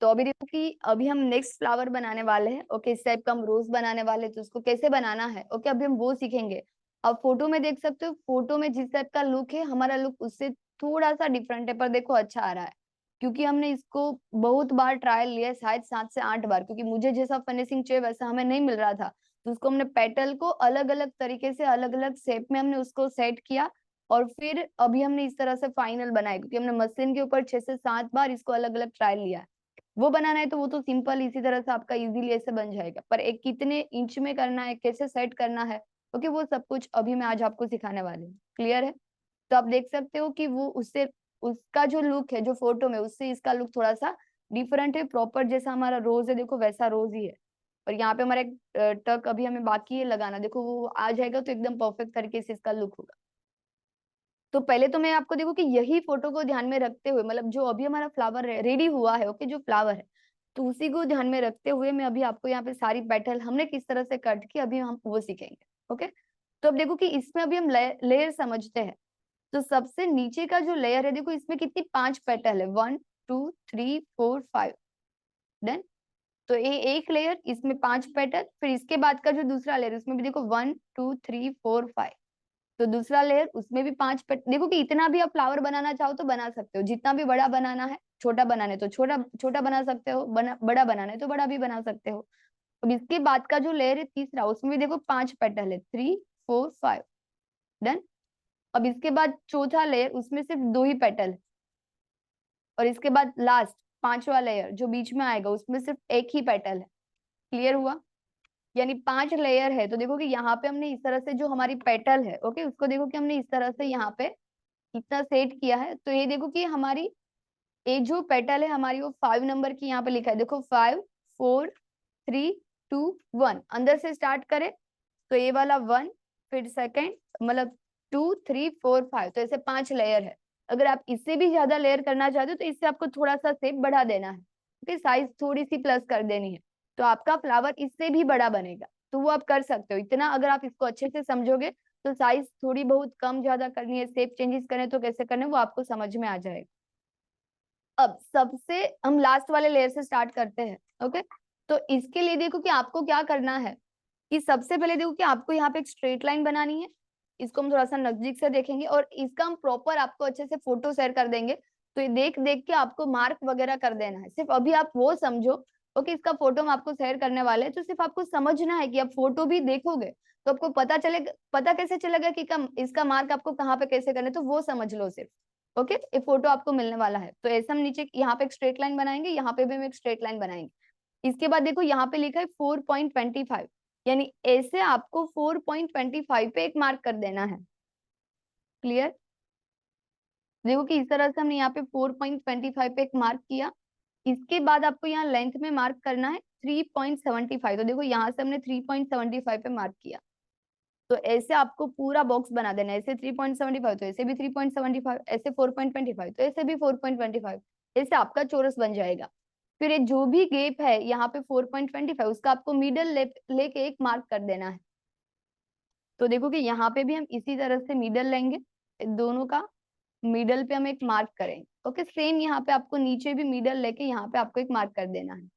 तो अभी देखो कि अभी हम नेक्स्ट फ्लावर बनाने वाले हैं। ओके, इस टाइप का हम रोज बनाने वाले हैं, तो उसको कैसे बनाना है ओके अभी हम वो सीखेंगे। अब फोटो में देख सकते हो, फोटो में जिस टाइप का लुक है हमारा लुक उससे थोड़ा सा डिफरेंट है, पर देखो अच्छा आ रहा है क्योंकि हमने इसको बहुत बार ट्रायल लिया, शायद 7 से 8 बार, क्योंकि मुझे जैसा फिनिशिंग चाहिए वैसा हमें नहीं मिल रहा था। तो उसको हमने पेटल को अलग अलग तरीके से अलग अलग शेप में हमने उसको सेट किया, और फिर अभी हमने इस तरह से फाइनल बनाया, क्योंकि हमने मशीन के ऊपर 6 से 7 बार इसको अलग अलग ट्रायल लिया है। वो बनाना है तो वो तो सिंपल इसी तरह से आपका इजीली ऐसे बन जाएगा, पर एक कितने इंच में करना है, कैसे सेट करना है ओके वो सब कुछ अभी मैं आज आपको सिखाने वाली हूँ। क्लियर है? तो आप देख सकते हो कि वो उससे उसका जो लुक है जो फोटो में, उससे इसका लुक थोड़ा सा डिफरेंट है। प्रॉपर जैसा हमारा रोज है देखो वैसा रोज ही है। और यहाँ पे हमारा एक टक अभी हमें बाकी है लगाना, देखो वो आ जाएगा तो एकदम परफेक्ट तरीके से इसका लुक होगा। तो पहले तो मैं आपको देखो कि यही फोटो को ध्यान में रखते हुए, मतलब जो अभी हमारा फ्लावर रेडी हुआ है ओके, जो फ्लावर है, तो उसी को ध्यान में रखते हुए मैं अभी आपको यहाँ पे सारी पेटल हमने किस तरह से कट की अभी हम वो सीखेंगे। ओके, तो अब देखो कि इसमें अभी हम लेयर समझते हैं। तो सबसे नीचे का जो लेयर है देखो इसमें कितनी 5 पेटल है, 1 2 3 4 5। डन। तो ये एक लेयर, इसमें 5 पेटल, फिर इसके बाद का जो दूसरा लेयर उसमें भी देखो 1 2 3 4 5। तो दूसरा लेयर उसमें भी 5 पेट, देखो कि इतना भी आप फ्लावर बनाना चाहो तो बना सकते हो, जितना भी बड़ा बनाना है, छोटा बनाना है तो छोटा छोटा बना सकते हो, बड़ा बनाना है तो बड़ा भी बना सकते हो। अब इसके बाद का जो लेयर है तीसरा, उसमें भी देखो 5 पेटल है, 3 4 5। डन। अब इसके बाद चौथा लेयर, उसमें सिर्फ 2 ही पेटल है। और इसके बाद लास्ट 5वां लेयर जो बीच में आएगा उसमें सिर्फ एक ही पेटल है। क्लियर हुआ? यानी 5 लेयर है। तो देखो कि यहाँ पे हमने इस तरह से जो हमारी पेटल है ओके उसको देखो कि हमने इस तरह से यहाँ पे इतना सेट किया है। तो ये देखो कि हमारी ये जो पेटल है हमारी वो 5 नंबर की यहाँ पे लिखा है, देखो 5 4 3 2 1। अंदर से स्टार्ट करें तो ये वाला 1, फिर सेकंड, मतलब 2 3 4 5, तो ऐसे 5 लेयर है। अगर आप इससे भी ज्यादा लेयर करना चाहते हो तो इससे आपको थोड़ा सा शेप बढ़ा देना है, ओके, साइज थोड़ी सी प्लस कर देनी है, तो आपका फ्लावर इससे भी बड़ा बनेगा। तो वो आप कर सकते हो इतना, अगर आप इसको अच्छे से समझोगे तो साइज थोड़ी बहुत कम ज्यादा करनी है, शेप चेंजेस करने तो कैसे करने वो आपको समझ में आ जाएगा। अब सबसे हम लास्ट वाले लेयर से स्टार्ट करते हैं। ओके, तो इसके लिए देखो कि आपको क्या करना है कि सबसे पहले देखो कि आपको यहाँ पे एक स्ट्रेट लाइन बनानी है। इसको हम थोड़ा सा नजदीक से देखेंगे और इसका हम प्रॉपर आपको अच्छे से फोटो शेयर कर देंगे। तो ये देख देख के आपको मार्क वगैरह कर देना है, सिर्फ अभी आप वो समझो। ओके, इसका फोटो हम आपको शेयर करने वाले हैं, तो सिर्फ आपको समझना है कि आप फोटो भी देखोगे तो आपको पता चलेगा, पता कैसे चलेगा कि इसका मार्क आपको कहाँ पे कैसे करना है, तो वो समझ लो सिर्फ। ओके, ये फोटो आपको मिलने वाला है। तो ऐसे हम नीचे यहाँ पे एक स्ट्रेट लाइन बनाएंगे, यहाँ पे भी हम एक स्ट्रेट लाइन बनाएंगे। इसके बाद देखो यहाँ पे लिखा है 4.25, यानी ऐसे आपको 4.25 पे एक मार्क कर देना है। क्लियर? देखो कि इस तरह से हमने यहाँ पे 4.25 पे एक मार्क किया। इसके बाद आपको यहाँ लेंथ में मार्क करना है 3.75। तो देखो यहाँ से हमने 3.75 पे मार्क किया। तो ऐसे आपको पूरा बॉक्स बना देना है, ऐसे 3.75 तो ऐसे भी 3.75, ऐसे 4.25 तो ऐसे भी 4.25, ऐसे आपका चौरस बन जाएगा। फिर ये जो भी गैप है यहाँ पे 4.25 उसका आपको मिडल लेके एक मार्क कर देना है। तो देखो कि यहाँ पे भी हम इसी तरह से मिडल लेंगे, दोनों का मिडल पे हम एक मार्क करेंगे। ओके, सेम यहाँ पे आपको नीचे भी मिडल लेके यहाँ पे आपको एक मार्क कर देना है।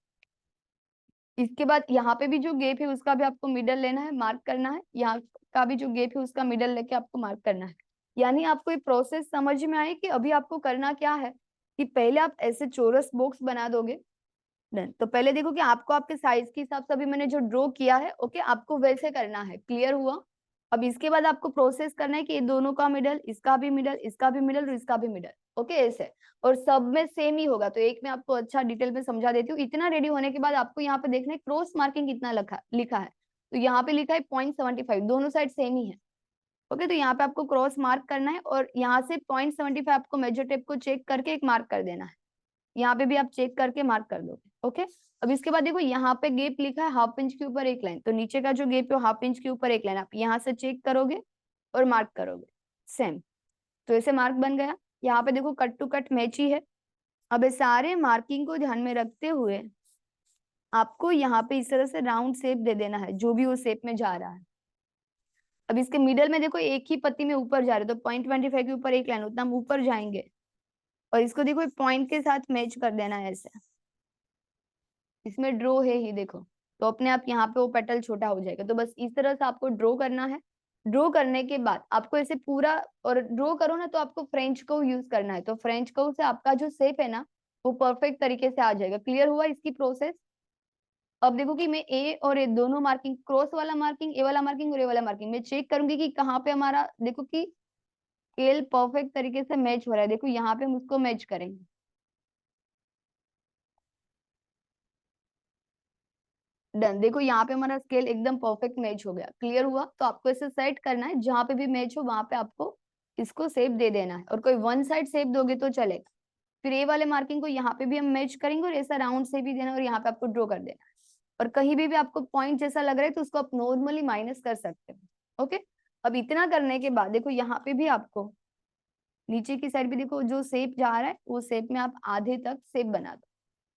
इसके बाद यहाँ पे भी जो गैप है उसका भी आपको मिडल लेना है, मार्क करना है। यहाँ का भी जो गैप है उसका मिडल लेके आपको मार्क करना है। यानी आपको ये प्रोसेस समझ में आए कि अभी आपको करना क्या है कि पहले आप ऐसे चौरस बॉक्स बना दोगे। डन। तो पहले देखो कि आपको आपके साइज के हिसाब से अभी मैंने जो ड्रॉ किया है ओके आपको वैसे करना है। क्लियर हुआ? अब इसके बाद आपको प्रोसेस करना है कि ये दोनों का मिडल, इसका भी मिडल, इसका भी मिडल और इसका भी मिडल। ओके, ऐसे। और सब में सेम ही होगा, तो एक में आपको अच्छा डिटेल में समझा देती हूँ। इतना रेडी होने के बाद आपको यहाँ पे देखना है क्रॉस मार्किंग कितना लिखा है। तो यहाँ पे लिखा है 0.75, दोनों साइड सेम ही है। ओके, तो यहाँ पे आपको क्रॉस मार्क करना है और यहाँ से 0.75 आपको मेजर टेप को चेक करके एक मार्क कर देना है। यहाँ पे भी आप चेक करके मार्क कर दोगे। ओके, अब इसके बाद देखो यहाँ पे गैप लिखा है ½ इंच के ऊपर एक लाइन, तो नीचे का जो गैप है ½ इंच के ऊपर एक लाइन आप यहाँ से चेक करोगे और मार्क करोगे सेम। तो ऐसे मार्क बन गया। यहाँ पे देखो कट टू कट मैच ही है। अब ये सारे मार्किंग को ध्यान में रखते हुए आपको यहाँ पे इस तरह से राउंड शेप दे देना है, जो भी वो शेप में जा रहा है। अब इसके मिडल में देखो एक ही पत्ती में ऊपर जा रहे, तो 0.25 के ऊपर एक लाइन, उतना हम ऊपर जाएंगे और इसको देखो पॉइंट के साथ मैच कर देना है ऐसे। इसमें ड्रॉ है ही देखो, तो अपने आप यहाँ पे वो पेटल छोटा हो जाएगा। तो बस इस तरह से आपको ड्रॉ करना है। ड्रॉ करने के बाद आपको ऐसे पूरा, और ड्रॉ करो ना तो आपको फ्रेंच कर्व यूज करना है, तो फ्रेंच कर्व से आपका जो शेप है ना वो परफेक्ट तरीके से आ जाएगा। क्लियर हुआ इसकी प्रोसेस? अब देखो कि मैं ए और ए दोनों मार्किंग, क्रॉस वाला मार्किंग, ए वाला मार्किंग और ए वाला मार्किंग, मैं चेक करूंगी कि कहाँ पे हमारा, देखो कि स्केल परफेक्ट तरीके से मैच हो रहा है। देखो यहाँ पे हम उसको मैच करेंगे। डन, देखो यहाँ पे हमारा स्केल एकदम परफेक्ट मैच हो गया। क्लियर हुआ? तो आपको इसे सेट करना है, जहां पे भी मैच हो वहां पे आपको इसको शेप दे देना है, और कोई वन साइड शेप दोगे तो चलेगा। फिर ए वाले मार्किंग को यहाँ पे भी हम मैच करेंगे, और ऐसा राउंड से भी देना है, और यहाँ पे आपको ड्रॉ कर देना है। और कहीं भी आपको पॉइंट जैसा लग रहा है तो उसको आप नॉर्मली माइनस कर सकते हो। ओके, अब इतना करने के बाद देखो यहाँ पे भी आपको नीचे की साइड भी देखो जो शेप जा रहा है वो शेप में आप आधे तक शेप बना दो।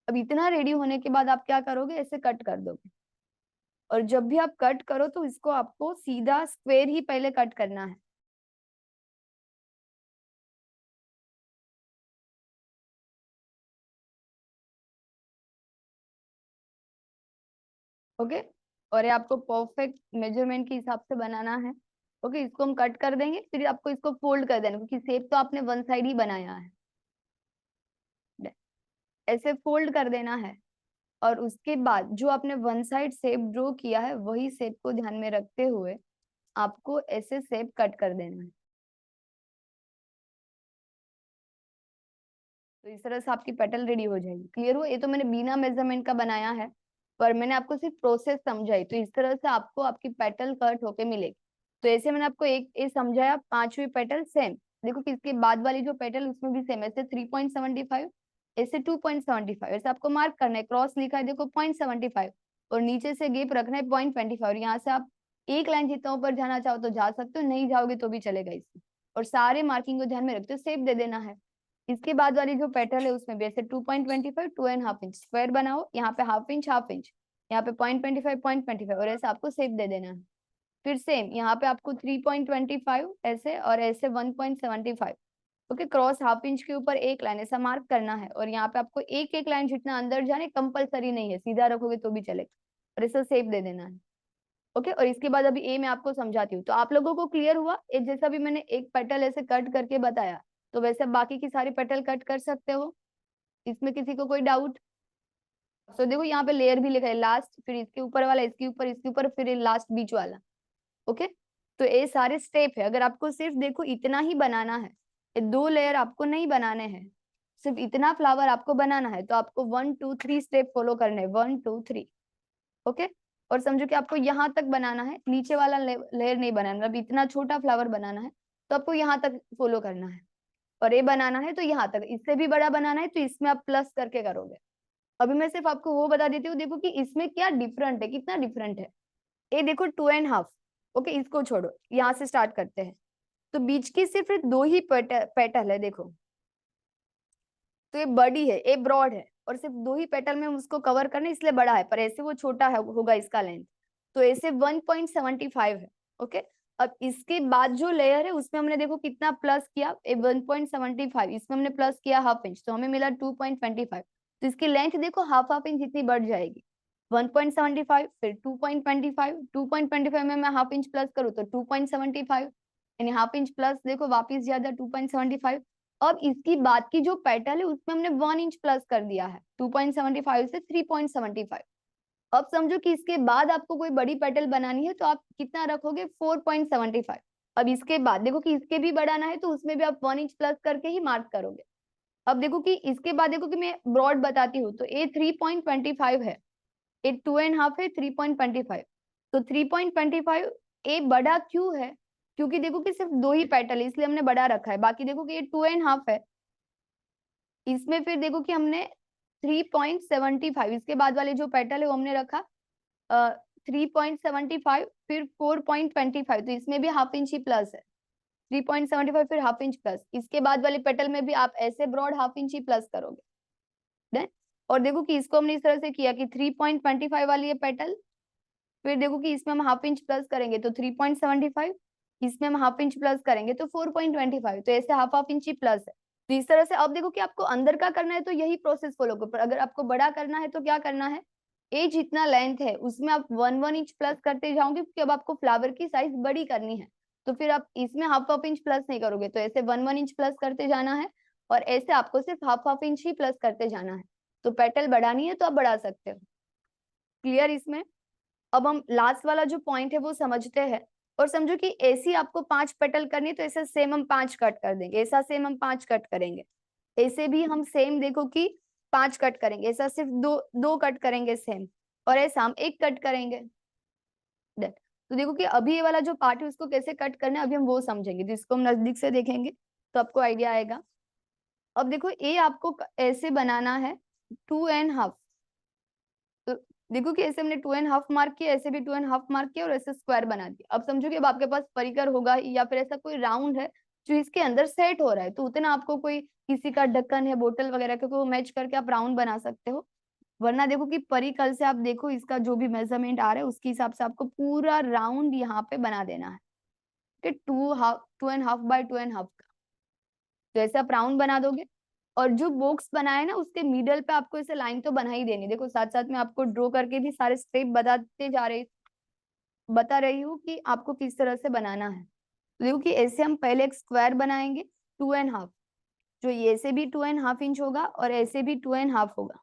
अब इतना रेडी होने के बाद आप क्या करोगे, ऐसे कट कर दोगे। और जब भी आप कट करो तो इसको आपको सीधा स्क्वायर ही पहले कट करना है। ओके, और ये आपको परफेक्ट मेजरमेंट के हिसाब से बनाना है। ओके, इसको हम कट कर देंगे, फिर आपको इसको फोल्ड कर देना, क्योंकि शेप तो आपने वन साइड ही बनाया है। ऐसे फोल्ड कर देना है, और उसके बाद जो आपने वन साइड शेप ड्रॉ किया है वही शेप को ध्यान में रखते हुए आपको ऐसे शेप कट कर देना है। तो इस तरह से आपकी पेटल रेडी हो जाएगी। क्लियर हो? ये तो मैंने बिना मेजरमेंट का बनाया है, पर मैंने आपको सिर्फ प्रोसेस समझाई। तो इस तरह से आपको आपकी पेटल कट होके मिलेगी। तो ऐसे मैंने आपको एक ये समझाया, पांचवी पेटल सेम। देखो कि इसके बाद वाली जो पेटल उसमें भी सेम, ऐसे 3.75, ऐसे 2.75, ऐसे आपको मार्क करना है। क्रॉस लिखा है देखो 0.75, और नीचे से गैप रखना है 0.25, और यहाँ से आप एक लाइन जितना ऊपर जाना चाहो तो जा सकते हो, नहीं जाओगे तो भी चलेगा इसमें। और सारे मार्किंग को ध्यान में रखते हो, शेप दे देना है। इसके बाद वाली जो पेटल है उसमें भी ऐसे 2.25, 2.5 इंच स्क्वायर बनाओ, यहाँ पे हाफ इंच हाफ इंच, यहाँ पे 0.25 0.25, और ऐसे आपको शेप दे देना है। फिर सेम यहाँ पे आपको 3.25 ऐसे, और ऐसे 1.75। ओके, क्रॉस हाफ इंच के ऊपर एक लाइन ऐसा मार्क करना है, और यहाँ पे आपको एक एक लाइन जितना अंदर जाने कंपलसरी नहीं है, सीधा रखोगे तो भी चलेगा, और ऐसा शेप दे देना है। ओके, और इसके बाद अभी ए मैं आपको समझाती हूँ। तो आप लोगों को क्लियर हुआ? एक जैसा भी मैंने एक पेटल ऐसे कट करके बताया, तो वैसे बाकी की सारी पेटल कट कर सकते हो। इसमें किसी को कोई डाउट? तो देखो यहाँ पे लेयर भी लिखा है, लास्ट, फिर इसके ऊपर वाला, इसके ऊपर, इसके ऊपर, फिर लास्ट बीच वाला। ओके, तो ये सारे स्टेप है। अगर आपको सिर्फ देखो इतना ही बनाना है, ये दो लेयर आपको नहीं बनाने हैं, सिर्फ इतना फ्लावर आपको बनाना है, तो आपको 1 2 3 स्टेप फॉलो करने हैं, 1 2 3। ओके, और समझो कि आपको यहाँ तक बनाना है, नीचे वाला लेयर नहीं बनाना, अब इतना छोटा फ्लावर बनाना है तो आपको यहाँ तक फॉलो करना है। और ये बनाना है तो यहाँ तक, इससे भी बड़ा बनाना है तो इसमें आप प्लस करके करोगे। अभी मैं सिर्फ आपको वो बता देती हूँ, देखो कि इसमें क्या डिफरेंट है, कितना डिफरेंट है। ये देखो 2.5। ओके, इसको छोड़ो, यहाँ से स्टार्ट करते हैं। तो बीच की सिर्फ दो ही पेटल है देखो, तो ये बड़ी है, ये ब्रॉड है, और सिर्फ दो ही पेटल में हम उसको कवर करने इसलिए बड़ा है, पर ऐसे वो छोटा है होगा इसका लेंथ। तो ऐसे 1.75 है। ओके, अब इसके बाद जो लेयर है उसमें हमने देखो कितना प्लस किया, 1.75, इसमें हमने प्लस किया हाफ इंच, तो हमें मिला 2.25। तो इसकी लेंथ देखो हाफ हाफ इंच जितनी बढ़ जाएगी। 1.75, फिर 2.25, 2.25 में मैं हाफ इंच प्लस करूँ तो 2.75, यानी हाफ इंच प्लस देखो वापिस ज्यादा 2.75। अब इसकी बाद की जो पेटल है उसमें हमने 1 इंच प्लस कर दिया है, 2.75 से 3.75। अब समझो कि इसके बाद आपको कोई बड़ी पेटल बनानी है तो आप कितना रखोगे, 4.75। अब इसके बाद देखो कि इसके भी बढ़ाना है तो उसमें भी आप 1 इंच प्लस करके ही मार्क करोगे। अब देखो कि इसके बाद देखो कि मैं ब्रॉड बताती हूँ, तो ए 3.25 है, ए 2.5 है, 3.25। तो 3.25 ए बड़ा क्यों है, क्योंकि देखो कि सिर्फ दो ही पेटल है इसलिए हमने बड़ा रखा है। बाकी देखो कि ये 2.5 है, इसमें फिर देखो कि हमने 3.75, इसके बाद वाले जो पेटल है वो हमने रखा 3.75, फिर 4.25, तो इसमें भी हाफ इंच ही प्लस है। 3.75 फिर हाफ इंच प्लस, इसके बाद वाले पेटल में भी आप ऐसे ब्रॉड हाफ इंच ही प्लस करोगे। देन, और देखो कि इसको हमने इस तरह से किया कि 3.25 वाली ये पेटल, फिर देखो कि इसमें हम हाफ इंच प्लस करेंगे तो 3.75, इसमें हम हाफ इंच प्लस करेंगे तो 4.25, तो ऐसे हाफ हाफ इंच ही प्लस है। तो इस तरह से अब देखो कि आपको अंदर का करना है तो यही प्रोसेस फॉलो करो, पर अगर आपको बड़ा करना है तो क्या करना है, ए जितना लेंथ है उसमें आप 1 इंच प्लस करते जाओगे, क्योंकि अब आपको फ्लावर की साइज बड़ी करनी है, तो फिर आप इसमें हाफ इंच प्लस नहीं करोगे, तो ऐसे 1 इंच प्लस करते जाना है, और ऐसे आपको सिर्फ हाफ इंच ही प्लस करते जाना है। तो पेटल बढ़ानी है तो आप बढ़ा सकते हो। क्लियर इसमें? अब हम लास्ट वाला जो पॉइंट है वो समझते हैं, और समझो कि ऐसी आपको 5 पेटल करनी है, तो ऐसा सेम हम 5 कट कर देंगे, ऐसा सेम हम 5 कट करेंगे, ऐसे भी हम सेम देखो कि 5 कट करेंगे, ऐसा सिर्फ दो कट करेंगे सेम, और ऐसा हम 1 कट करेंगे। तो देखो कि अभी ये वाला जो पार्ट है उसको कैसे कट करना है अभी हम वो समझेंगे, तो इसको हम नजदीक से देखेंगे तो आपको आइडिया आएगा। अब देखो ये आपको ऐसे बनाना है 2.5, तो देखो कि ऐसे हमने 2.5 मार्क किया, ऐसे भी 2.5 मार्क किया, और ऐसे स्क्वायर बना दिया। अब समझो कि अब आपके पास परिकर होगा या फिर ऐसा कोई राउंड है जो इसके अंदर सेट हो रहा है, तो उतना आपको कोई किसी का ढक्कन है बोतल वगैरह के, वो मैच करके आप राउंड बना सकते हो। वरना देखो कि परिकल से आप देखो इसका जो भी मेजरमेंट आ रहा है उसके हिसाब से आपको पूरा राउंड यहाँ पे बना देना है कि 2.5 बाय 2.5 का। तो ऐसे आप राउंड बना दोगे, और जो बॉक्स बनाए ना उसके मिडल पे आपको ऐसे लाइन तो बना ही देनी। देखो साथ साथ में आपको ड्रॉ करके भी सारे स्टेप बता रही हूँ कि आपको किस तरह से बनाना है। तो देखो कि ऐसे हम पहले एक स्क्वायर बनाएंगे 2.5, जो ये से भी 2.5 इंच होगा और ऐसे भी 2.5 होगा।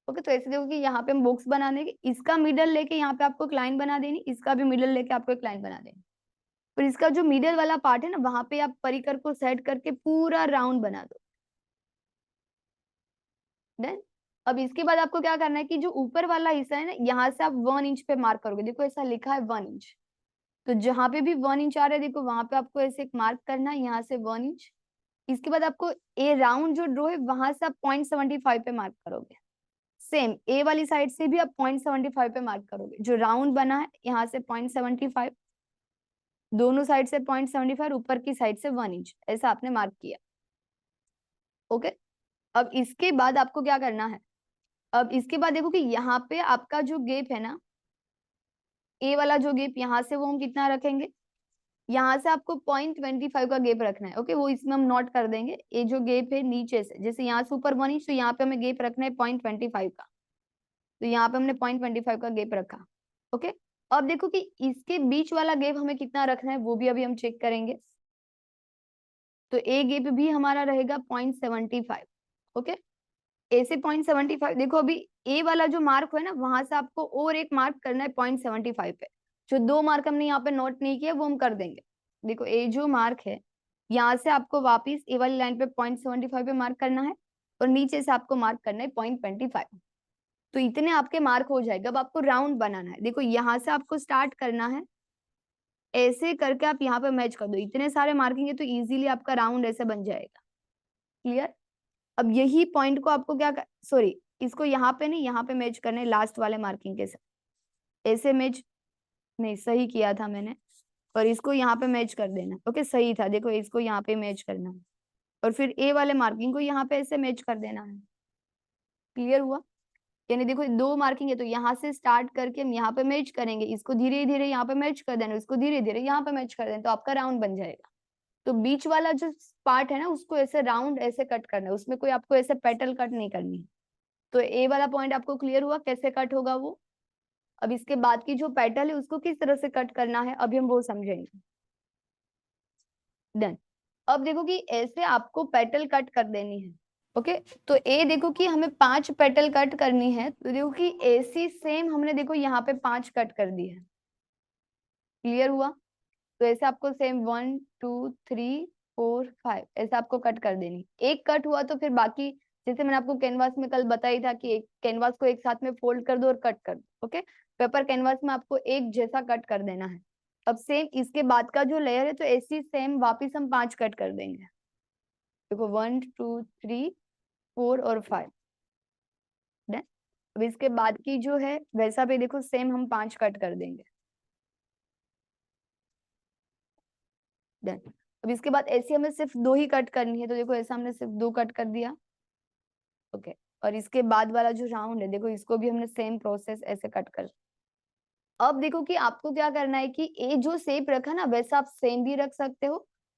ओके, तो ऐसे देखो कि यहाँ पे हम बॉक्स बना देंगे, इसका मिडल लेके यहाँ पे आपको एक लाइन बना देनी, इसका भी मिडल लेके आपको एक लाइन बना देनी, फिर इसका जो मिडल वाला पार्ट है ना वहां पे आप परिकर को सेट करके पूरा राउंड बना दो। देन अब इसके बाद आपको क्या करना है कि जो ऊपर वाला हिस्सा है ना यहाँ से आप 1 इंच पे मार्क करोगे, देखो ऐसा लिखा है 1 इंच, तो जहां पे भी 1 इंच आ रहा है देखो वहां पे आपको ऐसे एक मार्क करना है, यहाँ से 1 इंच। इसके बाद आपको ए राउंड जो ड्रॉ है वहां से आप 0.75 पे मार्क करोगे, सेम ए वाली साइड से भी आप 0.75 पे मार्क करोगे, जो राउंड बना है यहाँ से 0.75, दोनों साइड से 0.75, ऊपर की साइड से 1 इंच, ऐसा आपने मार्क किया। ओके, अब इसके बाद आपको क्या करना है, अब इसके बाद देखो कि यहाँ पे आपका जो गैप है ना, ए वाला जो गैप यहाँ से वो हम कितना रखेंगे, यहाँ से आपको 0.25 का गैप रखना है। ओके, वो इसमें हम नोट कर देंगे, ये जो गैप है नीचे से, जैसे यहाँ से ऊपर 1 इंच, तो यहाँ पे हमें गैप रखना है 0.25 का, तो यहाँ पे हमने 0.25 का गैप रखा। ओके, अब देखो कि इसके बीच वाला गैप हमें कितना रखना है वो भी अभी हम चेक करेंगे, तो ए गैप भी हमारा रहेगा 0.75। ओके, ए से 0.75, देखो अभी ए वाला जो मार्क है ना वहां से आपको और एक मार्क करना है 0.75 पे, जो 2 मार्क हमने यहाँ पे नोट नहीं किया वो हम कर देंगे। देखो ए जो मार्क है यहाँ से आपको वापिस ए वाली लाइन पे 0.75 पे मार्क करना है, और नीचे से आपको मार्क करना है 0.25, तो इतने आपके मार्क हो जाएगा। अब आपको राउंड बनाना है, देखो यहाँ से आपको स्टार्ट करना है, ऐसे करके आप यहाँ पे मैच कर दो, इतने सारे मार्किंग है तो इजीली आपका राउंड ऐसे बन जाएगा। क्लियर? अब यही पॉइंट को आपको क्या सॉरी, इसको यहाँ पे नहीं यहाँ पे मैच करना है लास्ट वाले मार्किंग के साथ, ऐसे मैच नहीं, सही किया था मैंने, और इसको यहाँ पे मैच कर देना। ओके, सही था, देखो इसको यहाँ पे मैच करना है, और फिर ए वाले मार्किंग को यहाँ पे ऐसे मैच कर देना है। क्लियर हुआ? यानी देखो 2 मार्किंग है तो यहाँ से स्टार्ट करके हम यहाँ पे मैच करेंगे, इसको धीरे धीरे यहाँ पे मैच कर देना, इसको धीरे धीरे यहाँ पे मैच कर देना, तो आपका राउंड बन जाएगा। तो बीच वाला जो पार्ट है ना उसको ऐसे राउंड ऐसे कट करना है, उसमें कोई आपको ऐसे पेटल कट नहीं करनी है। तो ए वाला पॉइंट आपको क्लियर हुआ कैसे कट होगा वो। अब इसके बाद की जो पेटल है उसको किस तरह से कट करना है अभी हम वो समझेंगे। डन। अब देखो कि ऐसे आपको पेटल कट कर देनी है। ओके, तो ए देखो कि हमें 5 पेटल कट करनी है, तो देखो कि ऐसी सेम हमने देखो यहाँ पे 5 कट कर दी है। क्लियर हुआ? तो ऐसे आपको सेम 1 2 3 4 5 ऐसे आपको कट कर देनी। एक कट हुआ तो फिर बाकी, जैसे मैंने आपको कैनवास में कल बताई था कि एक कैनवास को एक साथ में फोल्ड कर दो और कट कर दो। ओके, पेपर कैनवास में आपको एक जैसा कट कर देना है। अब सेम इसके बाद का जो लेयर है तो ऐसी सेम वापिस हम 5 कट कर देंगे। देखो 1 2 3 4 और 5। डन। अब इसके बाद की जो है वैसा भी देखो सेम हम 5 कट कर देंगे। डन। अब इसके बाद ऐसे हमें सिर्फ 2 ही कट करनी है, तो देखो ऐसा हमने सिर्फ 2 कट कर दिया। ओके, और इसके बाद वाला जो राउंड है देखो इसको भी हमने सेम प्रोसेस ऐसे कट कर। अब देखो कि आपको क्या करना है कि ए जो शेप रखा ना वैसा आप सेम भी रख सकते हो,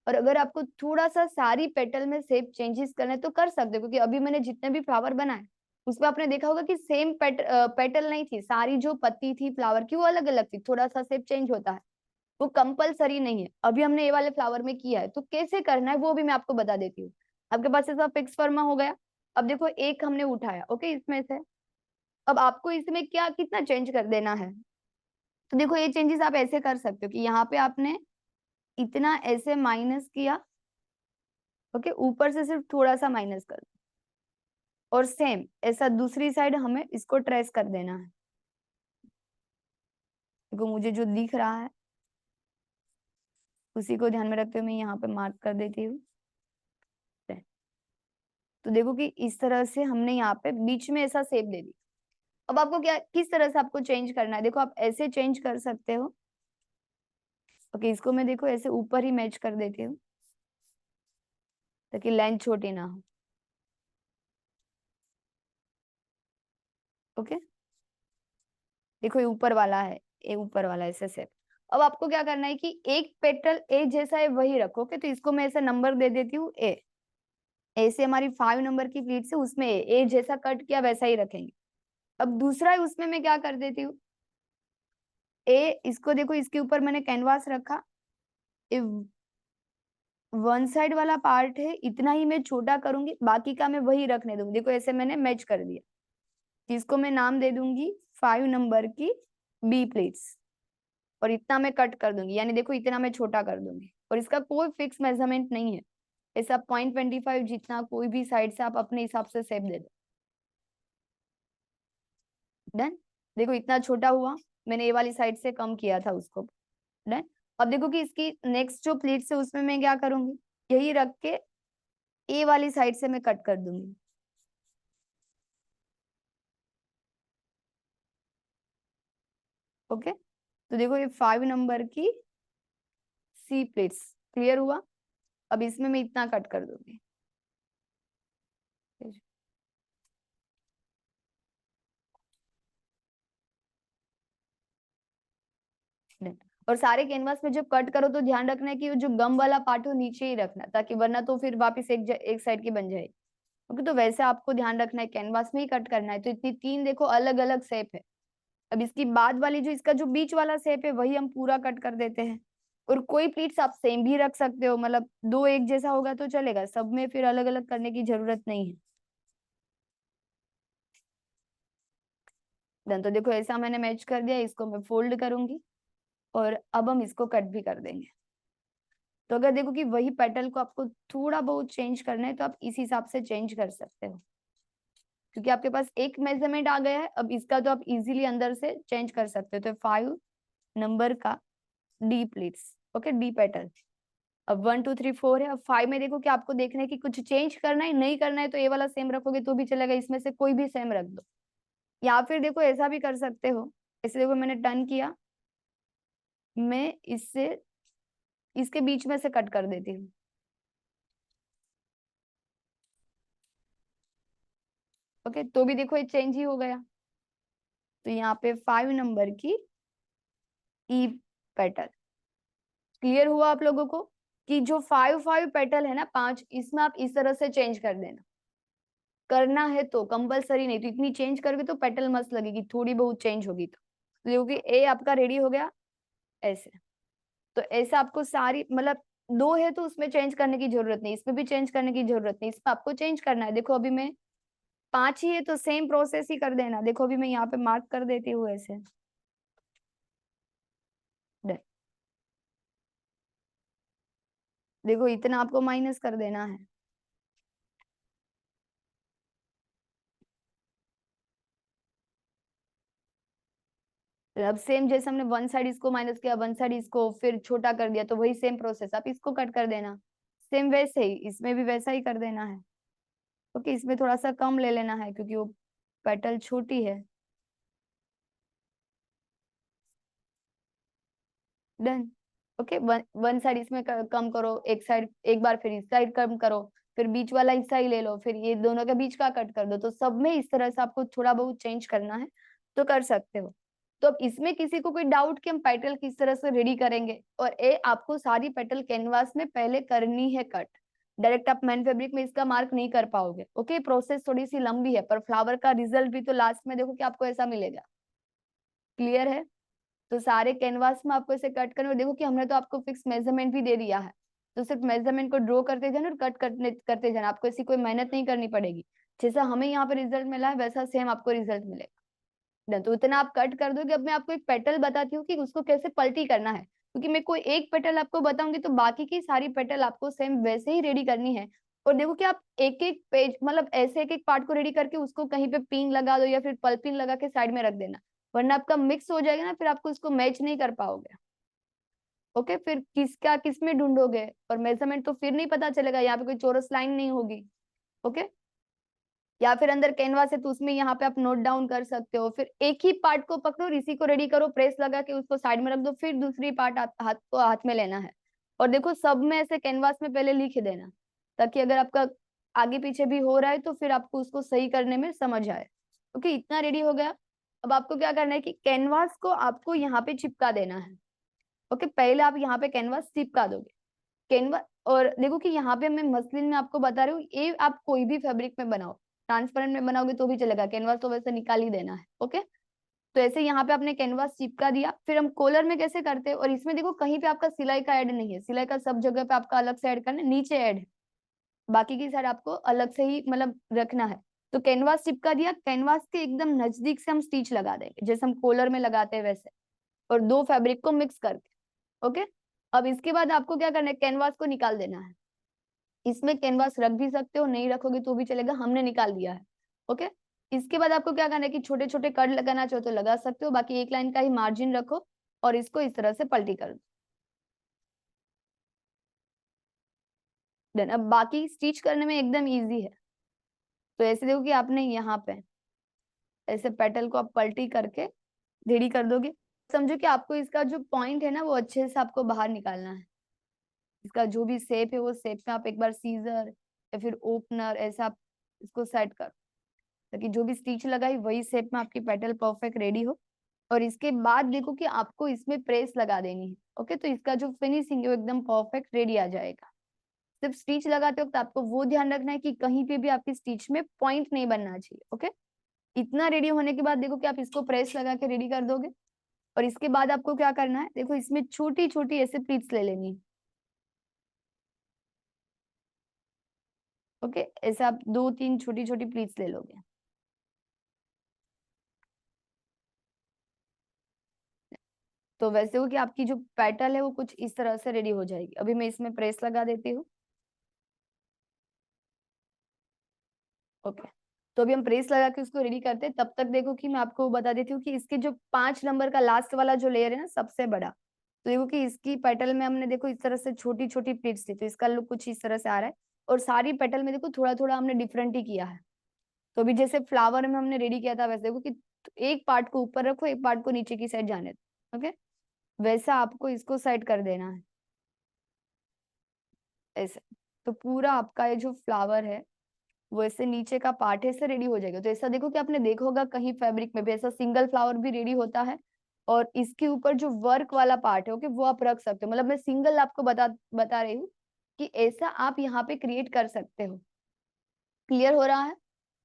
और अगर आपको थोड़ा सा सारी पेटल में शेप चेंजेस करना है तो कर सकते हो, क्योंकि अभी मैंने जितने भी फ्लावर बनाए उसमें आपने देखा होगा कि सेम पेटल नहीं थी, सारी जो पत्ती थी फ्लावर की वो अलग अलग थी, थोड़ा सा शेप चेंज होता है, वो कंपलसरी नहीं है। अभी हमने ये वाले फ्लावर में किया है, तो कैसे करना है वो भी मैं आपको बता देती हूँ। आपके पास ऐसा फिक्स फॉर्मा हो गया। अब देखो एक हमने उठाया, ओके, इसमें से अब आपको इसमें क्या कितना चेंज कर देना है। तो देखो ये चेंजेस आप ऐसे कर सकते हो कि यहाँ पे आपने इतना ऐसे माइनस किया, ओके, ऊपर से सिर्फ थोड़ा सा माइनस कर, और सेम ऐसा दूसरी साइड हमें इसको ट्रेस कर देना है। देखो मुझे जो दिख रहा है उसी को ध्यान में रखते हुए मैं यहाँ पे मार्क कर देती हूँ। तो देखो कि इस तरह से हमने यहाँ पे बीच में ऐसा शेप दे दी। अब आपको क्या किस तरह से आपको चेंज करना है, देखो आप ऐसे चेंज कर सकते हो। ओके, इसको मैं देखो ऐसे ऊपर ही मैच कर देती हूँ ताकि लाइन छोटी ना हो। ओके, देखो ये ऊपर वाला है, ये ऊपर वाला ऐसे शेप। अब आपको क्या करना है कि एक पेटल ए जैसा है वही रखो। ओके, तो इसको मैं ऐसे नंबर दे देती हूँ ए। ऐसे हमारी 5 नंबर की प्लीट से उसमें ए जैसा कट किया वैसा ही रखेंगे। अब दूसरा है उसमें मैं क्या कर देती हूँ, ए, इसको देखो इसके ऊपर मैंने कैनवास रखा, वन साइड वाला पार्ट है इतना ही मैं छोटा करूंगी, बाकी का मैं वही रखने दूंगी। देखो ऐसे मैंने मैच कर दिया, इसको मैं नाम दे दूंगी 5 नंबर की बी प्लेट्स, और इतना मैं कट कर दूंगी, यानी देखो इतना मैं छोटा कर दूंगी, और इसका कोई फिक्स मेजरमेंट नहीं है, ऐसा 0.25 जितना कोई भी साइड से आप अपने हिसाब से शेप दे दो। डन, देखो इतना छोटा हुआ, मैंने ये वाली साइड से कम किया था उसको। डन, अब देखो कि इसकी नेक्स्ट जो प्लेट्स है उसमें मैं क्या करूंगी, यही रख के ए वाली साइड से मैं कट कर दूंगी। ओके, तो देखो ये 5 नंबर की सी प्लेट्स क्लियर हुआ। अब इसमें मैं इतना कट कर दूंगी। Done. और सारे कैनवास में जब कट करो तो ध्यान रखना है कि वो जो गम वाला पार्ट हो नीचे ही रखना, ताकि वरना तो फिर वापस एक साइड की बन जाए। ओके, तो वैसे आपको ध्यान रखना है, कैनवास में ही कट करना है। तो इतनी तीन देखो अलग अलग शेप है। अब इसकी बाद वाली जो इसका जो बीच वाला शेप है वही हम पूरा कट कर देते हैं। और कोई प्लीट्स आप सेम भी रख सकते हो, मतलब दो एक जैसा होगा तो चलेगा, सब में फिर अलग अलग करने की जरूरत नहीं है। डन, तो देखो ऐसा मैंने मैच कर दिया, इसको मैं फोल्ड करूंगी और अब हम इसको कट भी कर देंगे। तो अगर देखो कि वही पेटल को आपको थोड़ा बहुत चेंज करना है तो आप इस हिसाब से चेंज कर सकते हो, क्योंकि आपके पास एक मेजरमेंट आ गया है। अब इसका तो आप इजीली अंदर से चेंज कर सकते हो। तो 5 नंबर का D pleats, okay, D petal. अब 1 2 3 4 है। अब 5 में देखो कि आपको देखना है कि कुछ चेंज करना है, नहीं करना है तो ये वाला सेम रखोगे तो भी चलेगा, इसमें से कोई भी सेम रख दो। या फिर देखो ऐसा भी कर सकते हो, ऐसे देखो मैंने टर्न किया, मैं इससे इसके बीच में से कट कर देती हूँ। ओके, तो भी देखो ये चेंज ही हो गया। तो यहाँ पे 5 नंबर की ई पेटल क्लियर हुआ आप लोगों को, कि जो 5 पेटल है ना 5, इसमें आप इस तरह से चेंज कर देना। करना है तो कंपलसरी नहीं, तो इतनी चेंज करोगे तो पेटल मस्त लगेगी, थोड़ी बहुत चेंज होगी तो देखोगे ए आपका रेडी हो गया ऐसे। तो ऐसा आपको सारी, मतलब दो है तो उसमें चेंज करने की जरूरत नहीं, इसमें भी चेंज करने की जरूरत नहीं, इसमें आपको चेंज करना है। देखो अभी मैं 5 ही है तो सेम प्रोसेस ही कर देना। देखो अभी मैं यहाँ पे मार्क कर देती हूँ ऐसे। देखो इतना आपको माइनस कर देना है। अब सेम जैसे हमने वन साइड इसको माइनस किया, वन साइड इसको फिर छोटा कर दिया, तो वही सेम प्रोसेस आप इसको कट कर देना। सेम वैसे ही इसमें भी वैसा ही कर देना है। ओके, इसमें थोड़ा सा कम ले लेना है क्योंकि वो पेटल छोटी है। डन। ओके, वन साइड इसमें कम करो, एक साइड एक बार, फिर इस साइड कम करो, फिर बीच वाला हिस्सा ही ले लो, फिर ये दोनों के बीच का कट कर दो। तो सब में इस तरह से आपको थोड़ा बहुत चेंज करना है तो कर सकते हो। तो अब इसमें किसी को कोई डाउट कि हम पेटल किस तरह से रेडी करेंगे, और ए आपको सारी पेटल कैनवास में पहले करनी है कट, डायरेक्ट आप मैन फैब्रिक में इसका मार्क नहीं कर पाओगे। ओके, प्रोसेस थोड़ी सी लंबी है, पर फ्लावर का रिजल्ट भी तो लास्ट में देखो कि आपको ऐसा मिलेगा। क्लियर है? तो सारे कैनवास में आपको इसे कट करना, और देखो कि हमने तो आपको फिक्स मेजरमेंट भी दे दिया है, तो सिर्फ मेजरमेंट को ड्रॉ करते जाना और कट करते जाना, आपको ऐसी कोई मेहनत नहीं करनी पड़ेगी। जैसा हमें यहाँ पे रिजल्ट मिला है वैसा सेम आपको रिजल्ट मिलेगा। तो इतना आप कट कर दोगे। अब मैं आपको एक पेटल बताती हूँ कि उसको कैसे पलटी करना है, क्योंकि मैं कोई एक पेटल आपको बताऊंगी तो बाकी की सारी पेटल आपको सेम वैसे ही रेडी करनी है। और देखो कि आप एक एक पेज मतलब ऐसे एक एक पार्ट को रेडी करके उसको कहीं पे पिन लगा दो या फिर पल पिन लगा के साइड में रख देना, वरना आपका मिक्स हो जाएगा ना, फिर आपको उसको मैच नहीं कर पाओगे। ओके, फिर किसका किस में ढूंढोगे और मेजरमेंट तो फिर नहीं पता चलेगा, यहाँ पे कोई चौरस लाइन नहीं होगी। ओके, या फिर अंदर कैनवास है तो उसमें यहाँ पे आप नोट डाउन कर सकते हो। फिर एक ही पार्ट को पकड़ो और इसी को रेडी करो, प्रेस लगा के उसको साइड में रख दो, फिर दूसरी पार्ट हाथ को हाथ में लेना है। और देखो सब में ऐसे कैनवास में पहले लिख देना, ताकि अगर आपका आगे पीछे भी हो रहा है तो फिर आपको उसको सही करने में समझ आए। ओके, इतना रेडी हो गया। अब आपको क्या करना है कि कैनवास को आपको यहाँ पे चिपका देना है। ओके, पहले आप यहाँ पे कैनवास चिपका दोगे। कैनवा और देखो कि यहाँ पे मैं मसलिन में आपको बता रही हूँ, ये आप कोई भी फैब्रिक में बनाओ, ट्रांसपेरेंट में बनाओगे तो भी चलेगा, कैनवास तो वैसे निकाल ही देना है। ओके, तो ऐसे यहाँ पे आपने कैनवास चिपका दिया। फिर हम कॉलर में कैसे करते हैं, और इसमें देखो कहीं पे आपका सिलाई का ऐड नहीं है, सिलाई का सब जगह पे आपका अलग से ऐड करना है, नीचे ऐड है, बाकी की साइड आपको अलग से ही मतलब रखना है। तो कैनवास चिपका दिया, कैनवास के एकदम नजदीक से हम स्टिच लगा देंगे जैसे हम कॉलर में लगाते हैं वैसे, और दो फैब्रिक को मिक्स करके। ओके, अब इसके बाद आपको क्या करना है, कैनवास को निकाल देना है। इसमें कैनवास रख भी सकते हो, नहीं रखोगे तो भी चलेगा, हमने निकाल दिया है। ओके, इसके बाद आपको क्या करना है कि छोटे छोटे कट लगाना चाहो तो लगा सकते हो, बाकी एक लाइन का ही मार्जिन रखो और इसको इस तरह से पलटी कर दो। देन अब बाकी स्टिच करने में एकदम इजी है। तो ऐसे देखो कि आपने यहाँ पे ऐसे पेटल को आप पलटी करके रेडी कर दोगे। समझो कि आपको इसका जो पॉइंट है ना वो अच्छे से आपको बाहर निकालना है। इसका जो भी शेप है वो शेप में आप एक बार सीजर या फिर ओपनर ऐसा आप इसको सेट करो, ताकि जो भी स्टिच लगाई वही शेप में आपकी पेटल परफेक्ट रेडी हो। और इसके बाद देखो कि आपको इसमें प्रेस लगा देनी है। ओके, तो इसका जो फिनिशिंग है वो एकदम परफेक्ट रेडी आ जाएगा। सिर्फ स्टिच लगाते वक्त आपको वो ध्यान रखना है कि कहीं पे भी आपकी स्टिच में पॉइंट नहीं बनना चाहिए। ओके, इतना रेडी होने के बाद देखो कि आप इसको प्रेस लगा के रेडी कर दोगे। और इसके बाद आपको क्या करना है, देखो इसमें छोटी छोटी ऐसे प्लीट्स ले लेनी है। ओके, ऐसे आप दो तीन छोटी छोटी प्लीट्स ले लोगे। तो वैसे हो कि आपकी जो पेटल है वो कुछ इस तरह से रेडी हो जाएगी। अभी मैं इसमें प्रेस लगा देती हूँ। ओके, तो अभी हम प्रेस लगा के उसको रेडी करते हैं, तब तक देखो कि मैं आपको बता देती हूँ कि इसके जो 5 नंबर का लास्ट वाला जो लेयर है ना सबसे बड़ा, तो देखो कि इसकी पेटल में हमने देखो इस तरह से छोटी छोटी प्लीट्स दी, तो इसका लुक कुछ इस तरह से आ रहा है। और सारी पेटल में देखो थोड़ा थोड़ा हमने डिफरेंट ही किया है। तो अभी जैसे फ्लावर में हमने रेडी किया था वैसे देखो कि एक पार्ट को ऊपर रखो, एक पार्ट को नीचे की साइड जाने दो। ओके, वैसा आपको इसको साइड कर देना है ऐसे। तो पूरा आपका ये जो फ्लावर है वो ऐसे नीचे का पार्ट है ऐसे रेडी हो जाएगा। तो ऐसा देखो कि आपने देखा होगा कहीं फैब्रिक में भी ऐसा सिंगल फ्लावर भी रेडी होता है, और इसके ऊपर जो वर्क वाला पार्ट है ओके वो आप रख सकते हो। मतलब मैं सिंगल आपको बता रही हूँ कि ऐसा आप यहाँ पे क्रिएट कर सकते हो। क्लियर हो रहा है?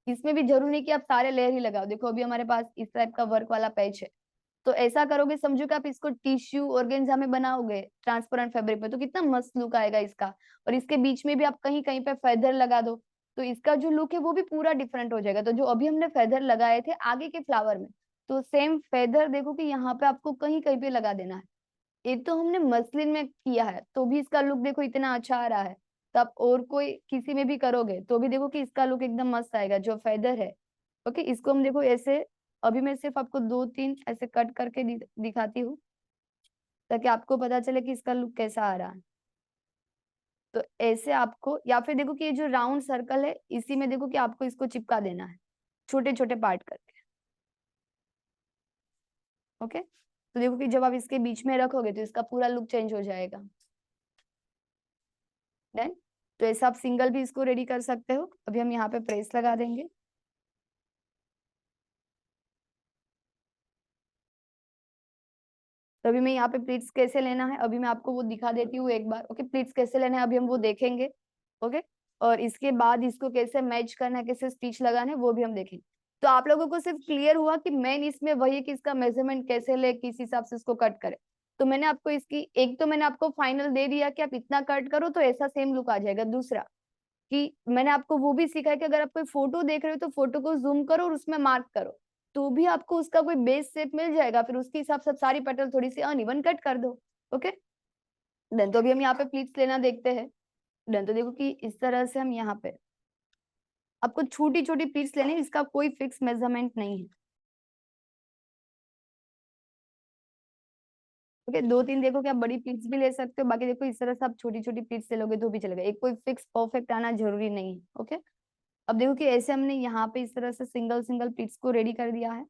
इसमें भी जरूरी नहीं कि आप सारे लेयर ही लगाओ। देखो अभी हमारे पास इस टाइप का वर्क वाला पैच है, तो ऐसा करोगे समझो कि आप इसको टिश्यू ऑर्गेन्जा में बनाओगे ट्रांसपेरेंट फैब्रिक में, तो कितना मस्त लुक आएगा इसका। और इसके बीच में भी आप कहीं कहीं पे फेदर लगा दो, तो इसका जो लुक है वो भी पूरा डिफरेंट हो जाएगा। तो जो अभी हमने फेदर लगाए थे आगे के फ्लावर में, तो सेम फेदर देखो कि यहाँ पे आपको कहीं कहीं पे लगा देना है। ये तो हमने मसलिन में किया है तो भी इसका लुक देखो इतना अच्छा आ रहा है, तो आप और कोई किसी में भी करोगे तो भी देखो कि इसका लुक एकदम मस्त आएगा जो फेदर है। ओके, इसको हम देखो ऐसे, अभी मैं सिर्फ आपको दो तीन ऐसे कट करके दिखाती हूँ, ताकि आपको पता चले कि इसका लुक कैसा आ रहा है। तो ऐसे आपको, या फिर देखो कि ये जो राउंड सर्कल है इसी में देखो कि आपको इसको चिपका देना है छोटे छोटे पार्ट करके। ओके, तो देखो कि जब आप इसके बीच में रखोगे तो इसका पूरा लुक चेंज हो जाएगा। डन। तो ऐसा आप सिंगल भी इसको रेडी कर सकते हो। अभी हम यहाँ पे प्रेस लगा देंगे। तो अभी मैं यहाँ पे प्लीट्स कैसे लेना है अभी मैं आपको वो दिखा देती हूँ एक बार। ओके, प्लीट्स कैसे लेना है अभी हम वो देखेंगे। ओके, और इसके बाद इसको कैसे मैच करना है, कैसे स्टिच लगाना है, वो भी हम देखेंगे। तो आप लोगों को सिर्फ क्लियर हुआ कि मेन इसमें वही कि इसका मेजरमेंट कैसे ले, किस हिसाब से इसको कट करे। तो मैंने आपको इसकी एक तो मैंने आपको फाइनल दे दिया कि आप इतना कट करो तो ऐसा सेम लुक आ जाएगा। दूसरा कि मैंने आपको वो भी सीखा है कि अगर आप कोई फोटो देख रहे हो तो फोटो को जूम करो और उसमें मार्क करो, तो भी आपको उसका कोई बेस शेप मिल जाएगा। फिर उसके हिसाब से सारी पेटल थोड़ी सी अनइवन कट कर दो। ओके देन, तो अभी हम यहाँ पे प्लीट्स लेना देखते हैं। देन तो देखो कि इस तरह से हम यहाँ पे आपको छोटी छोटी प्लीट्स लेनी है, इसका कोई फिक्स मेजरमेंट नहीं है। ओके, दो तीन देखो कि आप बड़ी प्लीट्स भी ले सकते हो, बाकी देखो इस तरह से आप छोटी छोटी प्लीट्स ले लोगे तो भी चलेगा, एक कोई फिक्स परफेक्ट आना जरूरी नहीं है। ओके, अब देखो कि ऐसे हमने यहाँ पे इस तरह से सिंगल सिंगल प्लीट्स को रेडी कर दिया है।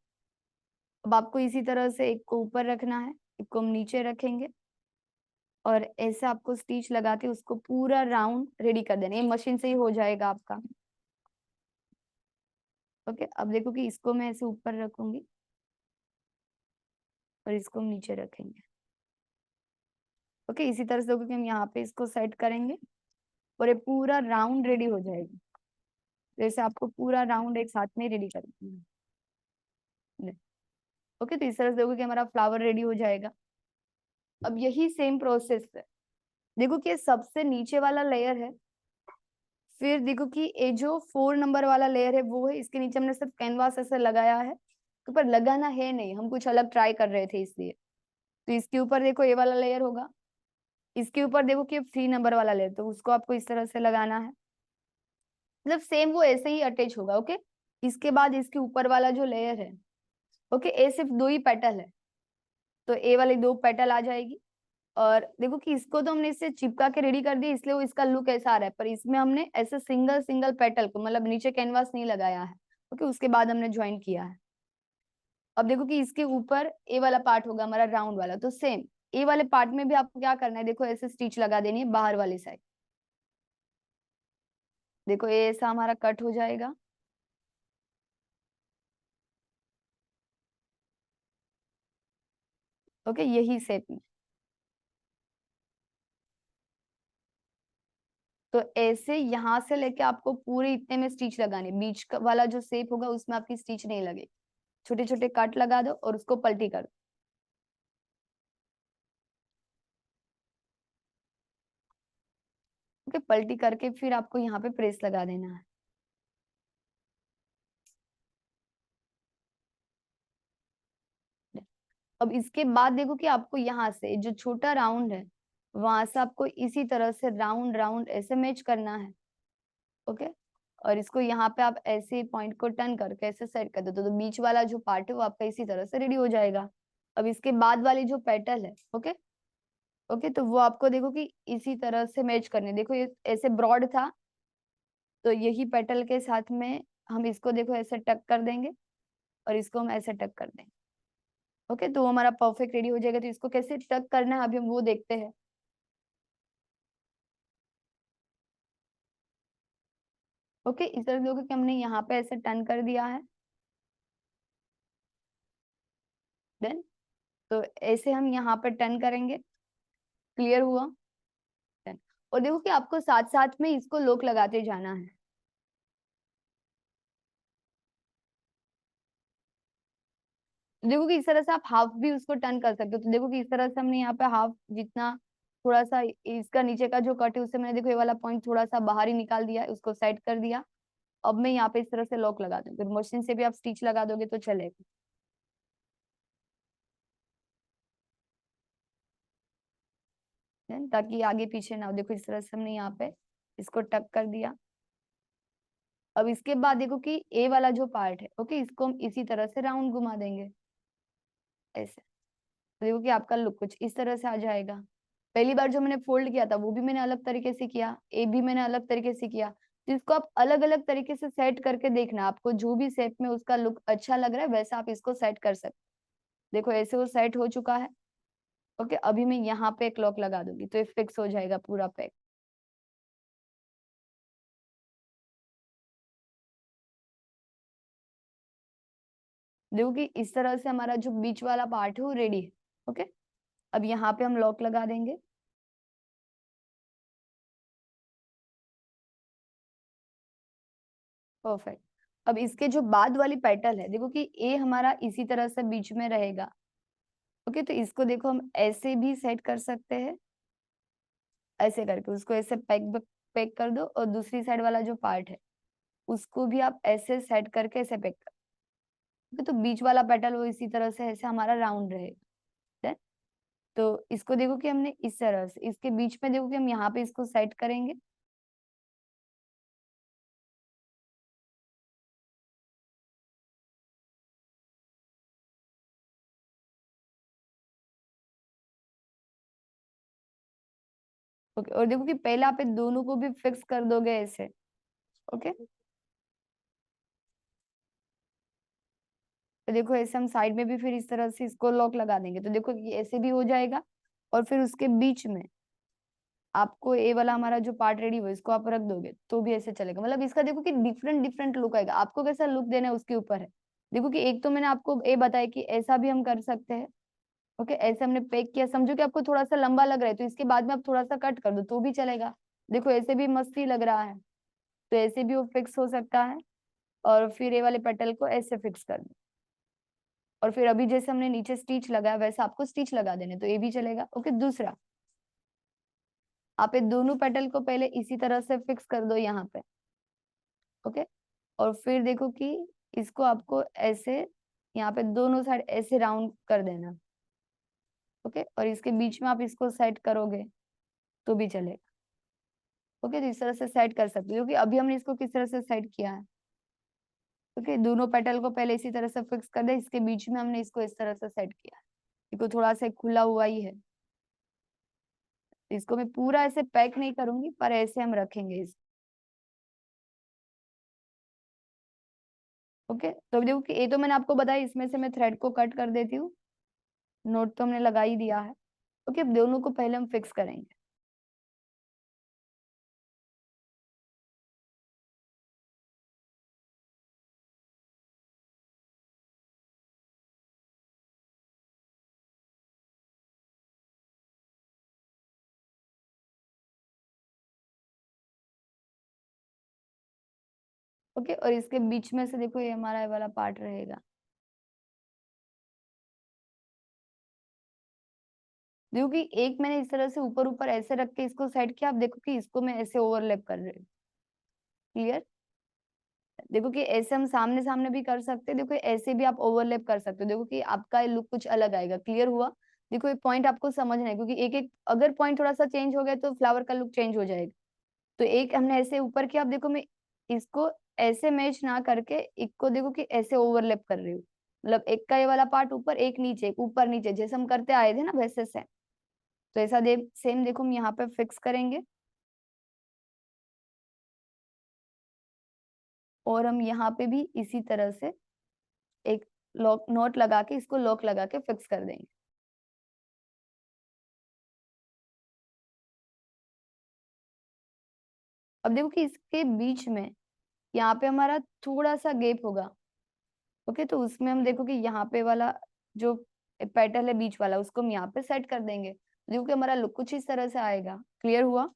अब आपको इसी तरह से एक को ऊपर रखना है, एक को हम नीचे रखेंगे, और ऐसे आपको स्टिच लगा के उसको पूरा राउंड रेडी कर देना, ये मशीन से ही हो जाएगा आपका। ओके, अब देखो कि इसको मैं ऐसे ऊपर रखूंगी और इसको हम नीचे रखेंगे। ओके, इसी तरह से देखो कि हम यहाँ पे इसको सेट करेंगे और ये पूरा राउंड रेडी हो जाएगा। जैसे आपको पूरा राउंड एक साथ में रेडी कर देना है। ओके, तो इस तरह से देखो कि हमारा फ्लावर रेडी हो जाएगा। अब यही सेम प्रोसेस है, देखो कि ये सबसे नीचे वाला लेयर है, फिर देखो कि ये जो 4 नंबर वाला लेयर है वो है, इसके नीचे हमने सिर्फ कैनवास ऐसे लगाया है, तो पर लगाना है नहीं, हम कुछ अलग ट्राई कर रहे थे इसलिए। तो इसके ऊपर देखो ये वाला लेयर होगा, इसके ऊपर देखो कि 3 नंबर वाला लेयर, तो उसको आपको इस तरह से लगाना है, मतलब सेम वो ऐसे ही अटैच होगा। ओके, इसके बाद इसके ऊपर वाला जो लेयर है, ओके, ए सिर्फ 2 ही पेटल है, तो ए वाली 2 पेटल आ जाएगी। और देखो कि इसको तो हमने इससे चिपका के रेडी कर दिया, इसलिए वो इसका लुक ऐसा आ रहा है, पर इसमें हमने ऐसे सिंगल सिंगल पेटल को, मतलब नीचे कैनवास नहीं लगाया है। ओके, उसके बाद हमने ज्वाइन किया है। अब देखो कि इसके ऊपर ए वाला पार्ट होगा हमारा राउंड वाला, तो सेम ए वाले पार्ट में भी आपको क्या करना है, देखो ऐसे स्टिच लगा देनी है बाहर वाली साइड। देखो ये ऐसा हमारा कट हो जाएगा। ओके, यही शेप में। तो ऐसे यहाँ से लेके आपको पूरे इतने में स्टिच लगाने, बीच का वाला जो शेप होगा उसमें आपकी स्टिच नहीं लगेगी, छोटे छोटे कट लगा दो और उसको पलटी कर दो। ओके, पलटी करके फिर आपको यहाँ पे प्रेस लगा देना है। अब इसके बाद देखो कि आपको यहाँ से जो छोटा राउंड है वहां से आपको इसी तरह से राउंड राउंड ऐसे मैच करना है। ओके, और इसको यहाँ पे आप ऐसे पॉइंट को टर्न करके ऐसे सेट कर दो, तो बीच वाला जो पार्ट है वो आपका इसी तरह से रेडी हो जाएगा। अब इसके बाद वाली जो पेटल है, ओके ओके, तो वो आपको देखो कि इसी तरह से मैच करने, देखो ये ऐसे ब्रॉड था, तो यही पेटल के साथ में हम इसको देखो ऐसे टक कर देंगे और इसको हम ऐसे टक कर देंगे। ओके, तो वो हमारा परफेक्ट रेडी हो जाएगा। तो इसको कैसे टक करना है अभी हम वो देखते हैं। ओके, इस तरह देखो कि हमने यहाँ पे ऐसे टर्न कर दिया है। देन तो ऐसे हम यहाँ पे टर्न करेंगे, क्लियर हुआ। Done. और देखो कि आपको साथ साथ में इसको लोक लगाते जाना है। देखो कि इस तरह से आप हाफ भी उसको टर्न कर सकते हो, तो देखो कि इस तरह से हमने यहाँ पे हाफ जितना, थोड़ा सा इसका नीचे का जो कट है उससे मैंने देखो ये वाला पॉइंट थोड़ा सा बाहर ही निकाल दिया है, उसको सेट कर दिया। अब मैं यहाँ पे इस तरह से लॉक लगा दूंगी, फिर मशीन से भी आप स्टिच लगा दोगे तो चलेगा। ताकि आगे पीछे ना हो, देखो इस तरह से हमने यहाँ पे इसको टक कर दिया। अब इसके बाद देखो कि ए वाला जो पार्ट है, ओके, इसको हम इसी तरह से राउंड घुमा देंगे ऐसे, तो देखो कि आपका लुक कुछ इस तरह से आ जाएगा। पहली बार जो मैंने फोल्ड किया था वो भी मैंने अलग तरीके से किया, ए भी मैंने अलग तरीके से किया, तो इसको आप अलग अलग तरीके से सेट करके देखना, आपको जो भी शेप में उसका लुक अच्छा लग रहा है वैसा आप इसको सेट कर सकते। देखो ऐसे वो सेट हो चुका है। ओके, अभी मैं यहाँ पे एक लॉक लगा दूंगी तो ये फिक्स हो जाएगा पूरा पैक। देखो कि इस तरह से हमारा जो बीच वाला पार्ट है वो रेडी है। ओके, अब यहाँ पे हम लॉक लगा देंगे। परफेक्ट। अब इसके जो बाद वाली पेटल है, देखो कि ए हमारा इसी तरह से बीच में रहेगा। ओके, तो इसको देखो हम ऐसे भी सेट कर सकते हैं, ऐसे करके उसको ऐसे पैक कर दो, और दूसरी साइड वाला जो पार्ट है उसको भी आप ऐसे सेट करके ऐसे पैक कर। तो बीच वाला पेटल वो इसी तरह से ऐसे हमारा राउंड रहेगा। तो इसको देखो कि हमने इस तरह से इसके बीच में देखो कि हम यहाँ पे इसको सेट करेंगे। ओके, और देखो कि पहले आप इन दोनों को भी फिक्स कर दोगे ऐसे। ओके, तो देखो ऐसे हम साइड में भी फिर इस तरह से इसको लॉक लगा देंगे, तो देखो कि ऐसे भी हो जाएगा। और फिर उसके बीच में आपको ए वाला हमारा जो पार्ट रेडी हुआ इसको आप रख दोगे तो भी ऐसे चलेगा। मतलब इसका देखो कि डिफरेंट डिफरेंट लुक आएगा, आपको कैसा लुक देना है उसके ऊपर है। देखो कि एक तो मैंने आपको ए बताया कि ऐसा भी हम कर सकते हैं। ओके, ऐसे हमने पैक किया, समझो कि आपको थोड़ा सा लंबा लग रहा है तो इसके बाद में आप थोड़ा सा कट कर दो तो भी चलेगा। देखो ऐसे भी मस्ती लग रहा है, तो ऐसे भी वो फिक्स हो सकता है। और फिर ये वाले पेटल को ऐसे फिक्स कर दो, और फिर अभी जैसे हमने नीचे स्टिच लगाया वैसे आपको स्टिच लगा देने, तो ये भी चलेगा। ओके, दूसरा आप ये दोनों पेटल को पहले इसी तरह से फिक्स कर दो यहाँ पे। ओके, और फिर देखो कि इसको आपको ऐसे यहाँ पे दोनों साइड ऐसे राउंड कर देना। ओके, और इसके बीच में आप इसको सेट करोगे तो भी चलेगा। ओके, तो इस तरह से सेट कर सकते हो, क्योंकि अभी हमने इसको किस तरह से सेट किया है। ओके, दोनों पेटल को पहले इसी तरह से फिक्स कर दे, इसके बीच में हमने इसको इस तरह से सेट किया है। इसको थोड़ा सा खुला हुआ ही है, इसको मैं पूरा ऐसे पैक नहीं करूंगी पर ऐसे हम रखेंगे इस। ओके, तो देखो कि ये तो मैंने आपको बताया, इसमें से मैं थ्रेड को कट कर देती हूँ। नोट तो हमने लगा ही दिया है। ओके, अब दोनों को पहले हम फिक्स करेंगे। ओके, और इसके बीच में से देखो ये हमारा ये वाला पार्ट रहेगा। देखो कि एक मैंने इस तरह से ऊपर ऊपर ऐसे रख के इसको सेट किया, आप देखो कि इसको मैं ऐसे ओवरलैप कर रही हूँ। क्लियर? देखो कि ऐसे हम सामने सामने भी कर सकते हैं, देखो ऐसे भी आप ओवरलैप कर सकते हो, देखो कि आपका लुक कुछ अलग आएगा। क्लियर हुआ? देखो ये पॉइंट आपको समझना है, क्योंकि एक एक अगर पॉइंट थोड़ा सा चेंज हो गया तो फ्लावर का लुक चेंज हो जाएगा। तो एक हमने ऐसे ऊपर किया, अब देखो मैं इसको ऐसे मैच ना करके एक को देखो कि ऐसे ओवरलैप कर रही हूँ। मतलब एक का ये वाला पार्ट ऊपर, एक नीचे, एक ऊपर नीचे, जैसे हम करते आए थे ना वैसे से। तो ऐसा सेम देखो हम यहाँ पे फिक्स करेंगे, और हम यहाँ पे भी इसी तरह से एक लॉक नोट लगा के इसको लॉक लगा के फिक्स कर देंगे। अब देखो कि इसके बीच में यहाँ पे हमारा थोड़ा सा गैप होगा। ओके, तो उसमें हम देखो कि यहाँ पे वाला जो पेटल है बीच वाला उसको हम यहाँ पे सेट कर देंगे, देखो कि हमारा लुक कुछ इस तरह से आएगा। क्लियर हुआ?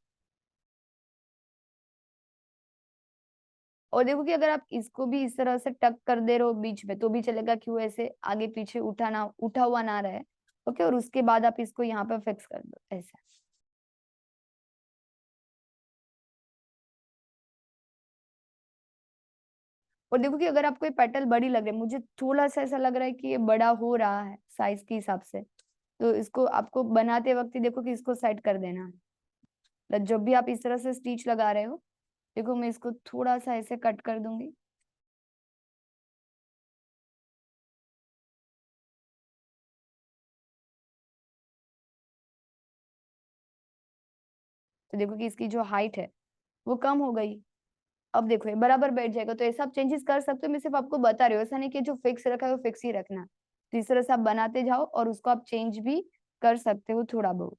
और देखो कि अगर आप इसको भी इस तरह से टक कर दे रहे हो बीच में तो भी चलेगा, क्यों ऐसे आगे पीछे उठा हुआ ना रहे। ओके, और उसके बाद आप इसको यहाँ पे फिक्स कर दो ऐसे। और देखो कि अगर आपको ये पेटल बड़ी लग रही है, मुझे थोड़ा सा ऐसा लग रहा है कि ये बड़ा हो रहा है साइज के हिसाब से, तो इसको आपको बनाते वक्त ही देखो कि इसको सेट कर देना है। मतलब जब भी आप इस तरह से स्टिच लगा रहे हो, देखो मैं इसको थोड़ा सा ऐसे कट कर दूंगी। तो देखो कि इसकी जो हाइट है वो कम हो गई। अब देखो ये बराबर बैठ जाएगा, तो ऐसा आप चेंजेस कर सकते हो, मैं सिर्फ आपको बता रही हूँ, ऐसा नहीं कि जो फिक्स रखा है वो फिक्स ही रखना। तो इस तरह से आप बनाते जाओ और उसको आप चेंज भी कर सकते हो थोड़ा बहुत।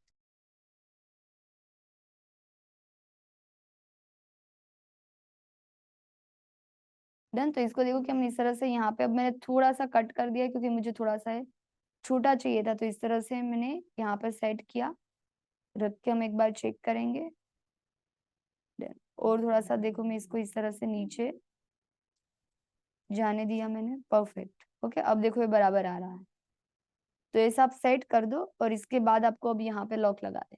डन, तो इसको देखो कि हम इस तरह से यहाँ पे, अब मैंने थोड़ा सा कट कर दिया क्योंकि मुझे थोड़ा सा छोटा चाहिए था, तो इस तरह से मैंने यहाँ पे सेट किया। रख के हम एक बार चेक करेंगे। Done। और थोड़ा सा देखो मैं इसको इस तरह से नीचे जाने दिया मैंने, परफेक्ट। ओके, अब देखो ये बराबर आ रहा है, तो ऐसा आप सेट कर दो और इसके बाद आपको अब यहाँ पे लॉक लगा दे।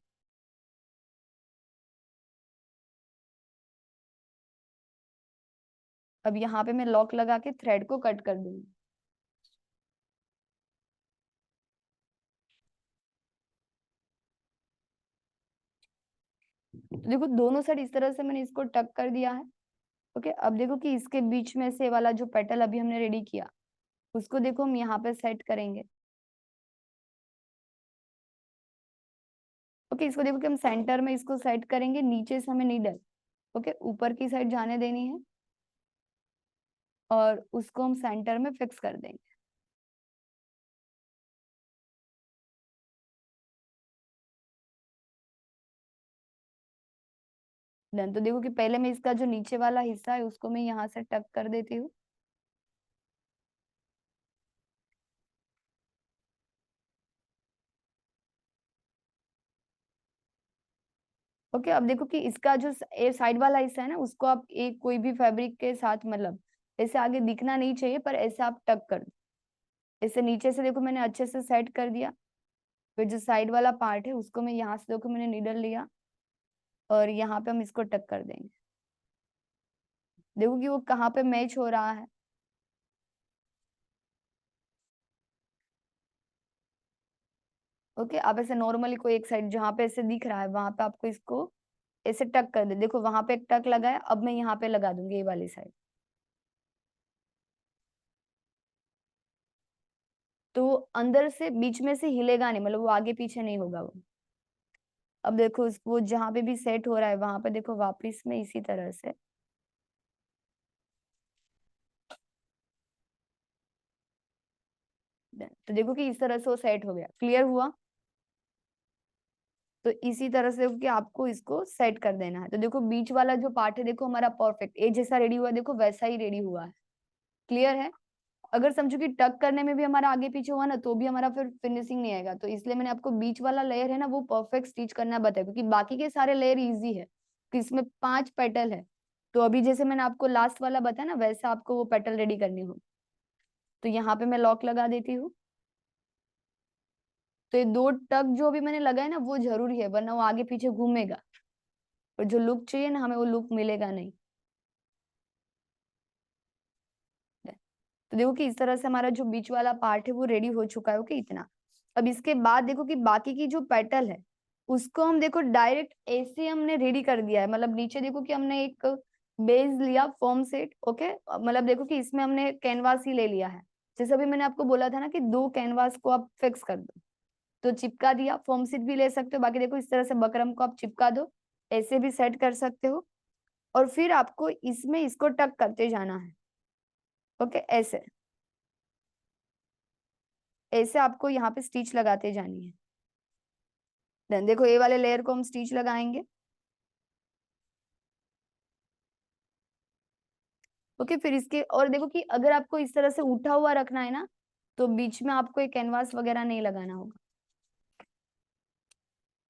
अब यहाँ पे मैं लॉक लगा के थ्रेड को कट कर दूंगी। तो देखो दोनों साइड इस तरह से मैंने इसको टक कर दिया है। ओके, अब देखो कि इसके बीच में से वाला जो पेटल अभी हमने रेडी किया उसको देखो हम यहाँ पे सेट करेंगे। ओके, इसको देखो कि हम सेंटर में इसको सेट करेंगे, नीचे से हमें नीडल ओके ऊपर की साइड जाने देनी है और उसको हम सेंटर में फिक्स कर देंगे। डन। तो देखो कि पहले मैं इसका जो नीचे वाला हिस्सा है उसको मैं यहाँ से टक कर देती हूँ। ओके, अब देखो कि इसका जो साइड वाला हिस्सा है ना उसको आप एक कोई भी फैब्रिक के साथ मतलब ऐसे आगे दिखना नहीं चाहिए पर ऐसे आप टक कर दो। ऐसे नीचे से देखो मैंने अच्छे से सेट कर दिया। फिर जो साइड वाला पार्ट है उसको मैं यहाँ से देखो मैंने नीडल लिया और यहाँ पे हम इसको टक कर देंगे। देखो कि वो कहाँ पे मैच हो रहा है। ओके, आप ऐसे नॉर्मली कोई एक साइड जहाँ पे ऐसे दिख रहा है वहां पे आपको इसको ऐसे टक कर दे। देखो वहां पे एक टक लगा है, अब मैं यहाँ पे लगा दूंगी ये वाली साइड। तो अंदर से बीच में से हिलेगा नहीं, मतलब वो आगे पीछे नहीं होगा वो। अब देखो वो जहाँ पे भी सेट हो रहा है वहां पे देखो वापिस में इसी तरह से। तो देखो कि इस तरह से वो सेट हो गया। क्लियर हुआ? तो इसी तरह से देखो कि आपको इसको सेट कर देना है। तो देखो बीच वाला जो पार्ट है देखो हमारा परफेक्ट ए जैसा रेडी हुआ है, देखो वैसा ही रेडी हुआ है। क्लियर है? अगर समझो कि टक करने में भी हमारा आगे पीछे हुआ ना तो भी हमारा फिर फिनिशिंग नहीं आएगा, तो इसलिए मैंने आपको बीच वाला लेयर है ना वो परफेक्ट स्टिच करना बताया, क्योंकि बाकी के सारे लेयर इजी है कि इसमें 5 पेटल है। तो अभी जैसे मैंने आपको लास्ट वाला बताया ना वैसा आपको वो पेटल रेडी करनी हो। तो यहाँ पे मैं लॉक लगा देती हूँ। तो ये 2 टक जो भी मैंने लगाया ना वो जरूरी है, वरना वो आगे पीछे घूमेगा और जो लुक चाहिए ना हमें वो लुक मिलेगा नहीं। तो देखो कि इस तरह से हमारा जो बीच वाला पार्ट है वो रेडी हो चुका है। ओके, इतना। अब इसके बाद देखो कि बाकी की जो पेटल है उसको हम देखो डायरेक्ट ऐसे हमने रेडी कर दिया है। मतलब नीचे देखो कि हमने एक बेस लिया फॉर्म सेट। ओके, मतलब देखो कि इसमें हमने कैनवास ही ले लिया है। जैसे अभी मैंने आपको बोला था ना कि 2 कैनवास को आप फिक्स कर दो, तो चिपका दिया। फॉर्म सेट भी ले सकते हो, बाकी देखो इस तरह से बकरम को आप चिपका दो, ऐसे भी सेट कर सकते हो। और फिर आपको इसमें इसको टक करते जाना है। ओके, ऐसे ऐसे आपको यहाँ पे स्टिच लगाते जानी है। देन देखो ये वाले लेयर को हम स्टिच लगाएंगे। ओके, फिर इसके और देखो कि अगर आपको इस तरह से उठा हुआ रखना है ना तो बीच में आपको एक कैनवास वगैरह नहीं लगाना होगा।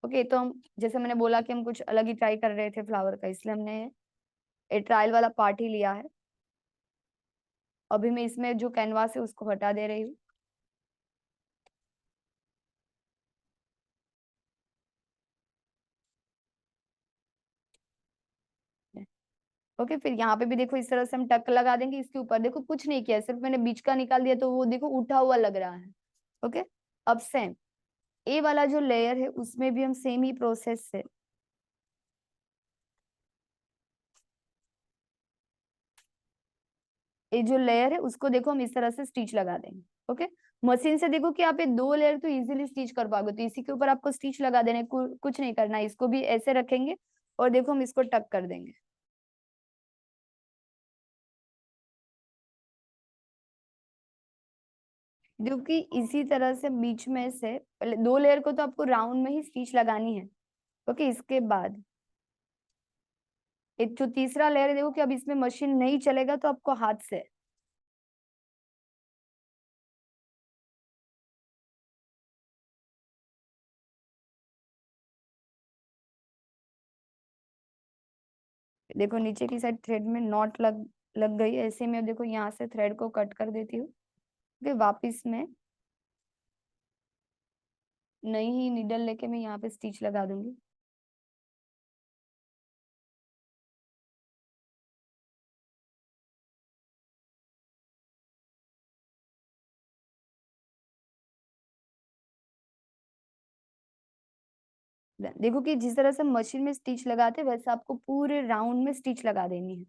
ओके, तो हम जैसे मैंने बोला कि हम कुछ अलग ही ट्राई कर रहे थे फ्लावर का, इसलिए हमने ये ट्रायल वाला पार्ट ही लिया है। अभी मैं इसमें जो कैनवास है उसको हटा दे रही हूँ। ओके, फिर यहाँ पे भी देखो इस तरह से हम टक लगा देंगे इसके ऊपर। देखो कुछ नहीं किया, सिर्फ मैंने बीच का निकाल दिया तो वो देखो उठा हुआ लग रहा है। ओके, अब सेम ए वाला जो लेयर है उसमें भी हम सेम ही प्रोसेस से ये जो लेयर है उसको देखो हम इस तरह से स्टिच लगा देंगे। ओके, मशीन से देखो कि आप ये 2 लेयर तो इजीली स्टिच कर पाओगे, तो इसी के ऊपर आपको स्टिच लगा देने कुछ नहीं करना है। इसको भी ऐसे रखेंगे और देखो हम इसको टक कर देंगे। देखो कि इसी तरह से बीच में से पहले 2 लेयर को तो आपको राउंड में ही स्टिच लगानी है। ओके, इसके बाद एक जो तीसरा लेयर है देखो कि अब इसमें मशीन नहीं चलेगा तो आपको हाथ से देखो नीचे की साइड थ्रेड में नॉट लग गई। ऐसे में अब देखो यहाँ से थ्रेड को कट कर देती हूँ, ओके। वापिस में नई ही नीडल लेके मैं यहाँ पे स्टिच लगा दूंगी। देखो कि जिस तरह से मशीन में स्टिच लगाते हैं वैसे आपको पूरे राउंड में स्टिच लगा देनी है।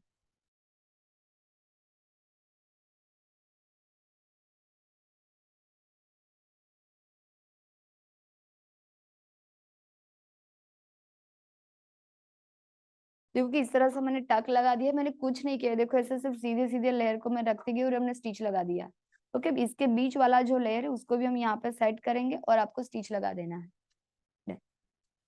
देखो कि इस तरह से मैंने टक लगा दिया, मैंने कुछ नहीं किया। देखो ऐसे सिर्फ सीधे सीधे लेयर को मैं रखती गई और हमने स्टिच लगा दिया। ओके, इसके बीच वाला जो लेयर है उसको भी हम यहाँ पे सेट करेंगे और आपको स्टिच लगा देना है।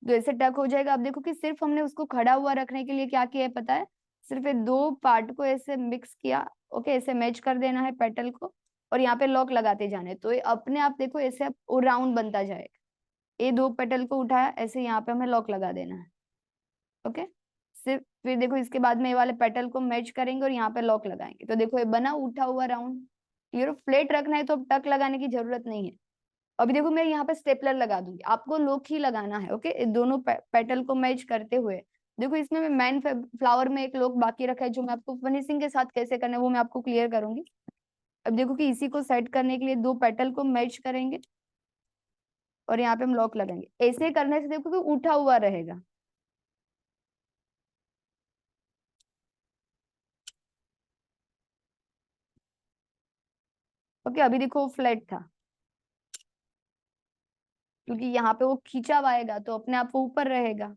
तो ऐसे टक हो जाएगा। आप देखो कि सिर्फ हमने उसको खड़ा हुआ रखने के लिए क्या किया है पता है, सिर्फ ये दो पार्ट को ऐसे मिक्स किया। ओके, ऐसे मैच कर देना है पेटल को और यहाँ पे लॉक लगाते जाने, तो ये अपने आप देखो ऐसे राउंड बनता जाएगा। ये दो पेटल को उठाया, ऐसे यहाँ पे हमें लॉक लगा देना है। ओके, सिर्फ फिर देखो इसके बाद में ये वाले पेटल को मैच करेंगे और यहाँ पे लॉक लगाएंगे, तो देखो ये बना उठा हुआ राउंड। क्लियर? फ्लेट रखना है तो अब टक लगाने की जरूरत नहीं है। अभी देखो मैं यहाँ पे स्टेपलर लगा दूंगी, आपको लॉक ही लगाना है। ओके, दोनों पेटल को मैच करते हुए। देखो इसमें मैं मैन फ्लावर में एक लॉक बाकी रखा है, जो मैं आपको फिनिशिंग के साथ कैसे करना है वो मैं आपको क्लियर करूंगी। अब देखो कि इसी को सेट करने के लिए दो पेटल को मैच करेंगे और यहाँ पे हम लॉक लगाएंगे। ऐसे करने से देखो कि उठा हुआ रहेगा। ओके, अभी देखो वो फ्लैट था क्योंकि यहाँ पे वो खींचा हुआ आएगा तो अपने आप वो ऊपर रहेगा।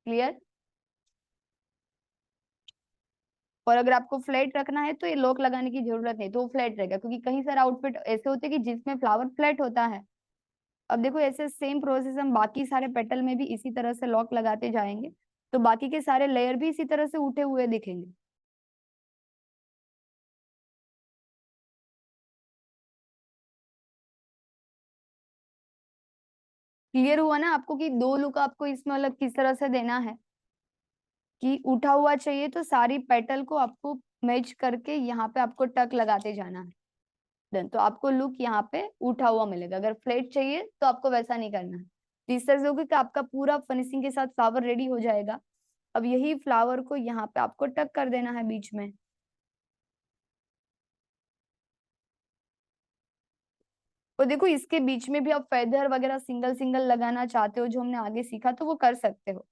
क्लियर? और अगर आपको फ्लैट रखना है तो ये लॉक लगाने की जरूरत नहीं, तो वो फ्लैट रहेगा, क्योंकि कई सारे आउटफिट ऐसे होते हैं कि जिसमें फ्लावर फ्लैट होता है। अब देखो ऐसे सेम प्रोसेस हम बाकी सारे पेटल में भी इसी तरह से लॉक लगाते जाएंगे, तो बाकी के सारे लेयर भी इसी तरह से उठे हुए दिखेंगे। क्लियर हुआ ना आपको कि दो लुक आपको इसमें मतलब किस तरह से देना है, कि उठा हुआ चाहिए तो सारी पेटल को आपको मैच करके यहाँ पे आपको टक लगाते जाना है। डन, तो आपको लुक यहाँ पे उठा हुआ मिलेगा। अगर फ्लैट चाहिए तो आपको वैसा नहीं करना है। तो इस तरह से होगा कि आपका पूरा फिनिशिंग के साथ फ्लावर रेडी हो जाएगा। अब यही फ्लावर को यहाँ पे आपको टक कर देना है बीच में। और देखो इसके बीच में भी आप फेदर वगैरह सिंगल सिंगल लगाना चाहते हो, जो हमने आगे सीखा, तो वो कर सकते हो।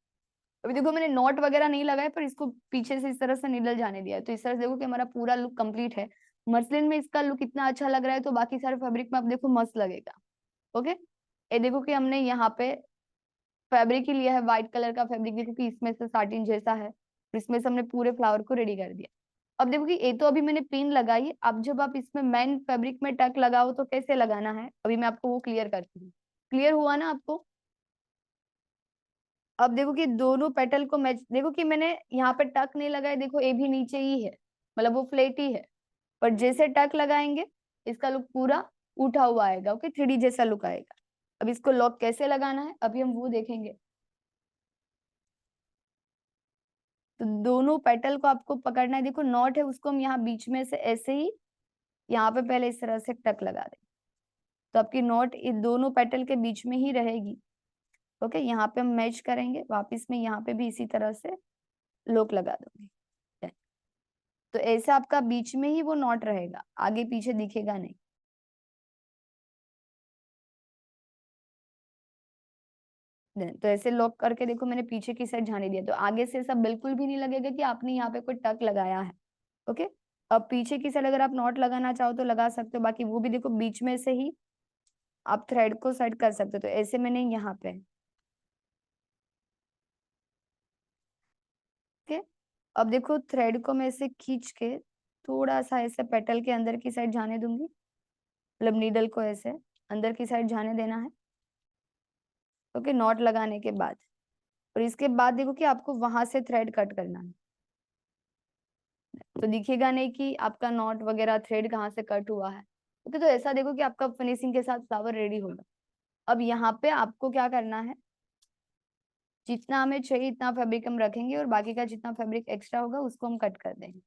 अभी देखो मैंने नॉट वगैरह नहीं लगाया, पर इसको पीछे से इस तरह से निडल जाने दिया है, तो इस तरह से देखो कि हमारा पूरा लुक कंप्लीट है। मसलिन में इसका लुक इतना अच्छा लग रहा है तो बाकी सारे फैब्रिक में आप देखो मस्त लगेगा। ओके, ये देखो कि हमने यहाँ पे फैब्रिक ही लिया है व्हाइट कलर का फैब्रिक, देखो कि इसमें से साटिन जैसा है, और इसमें से हमने पूरे फ्लावर को रेडी कर दिया। अब देखो कि ये तो अभी मैंने पिन लगाई, अब जब आप इसमें मैन फैब्रिक में टक लगाओ तो कैसे लगाना है अभी मैं आपको वो क्लियर करती हूँ। क्लियर हुआ ना आपको? अब देखो कि दोनों पेटल को मैच, देखो कि मैंने यहाँ पे टक नहीं लगाया, देखो ये भी नीचे ही है, मतलब वो फ्लेट ही है। पर जैसे टक लगाएंगे इसका लुक पूरा उठा हुआ आएगा। ओके, 3D जैसा लुक आएगा। अब इसको लॉक कैसे लगाना है अभी हम वो देखेंगे। तो दोनों पेटल को आपको पकड़ना है, देखो नॉट है उसको हम यहाँ बीच में से ऐसे ही यहाँ पे पहले इस तरह से टक लगा दें, तो आपकी नॉट इन दोनों पेटल के बीच में ही रहेगी। ओके, यहाँ पे हम मैच करेंगे, वापिस में यहाँ पे भी इसी तरह से लोक लगा दूंगी। तो ऐसे आपका बीच में ही वो नॉट रहेगा, आगे पीछे दिखेगा नहीं। तो ऐसे लॉक करके देखो मैंने पीछे की साइड जाने दिया, तो आगे से सब बिल्कुल भी नहीं लगेगा कि आपने यहाँ पे कोई टक लगाया है। ओके, अब पीछे की साइड अगर आप नॉट लगाना चाहो तो लगा सकते हो, बाकी वो भी देखो बीच में से ही आप थ्रेड को सेट कर सकते हो। तो ऐसे मैंने यहाँ पे, ओके, अब देखो थ्रेड को मैं ऐसे खींच के थोड़ा सा ऐसे पेटल के अंदर की साइड जाने दूंगी, मतलब नीडल को ऐसे अंदर की साइड जाने देना है। ओके, नॉट लगाने के बाद, और इसके बाद देखो कि आपको वहां से थ्रेड कट करना है, तो दिखेगा नहीं कि आपका नॉट वगैरह थ्रेड कहाँ से कट हुआ है। ओके, तो ऐसा देखो कि आपका फिनिशिंग के साथ फ्लावर रेडी होगा। अब यहाँ पे आपको क्या करना है, जितना हमें चाहिए इतना फैब्रिक हम रखेंगे और बाकी का जितना फैब्रिक एक्स्ट्रा होगा उसको हम कट कर देंगे।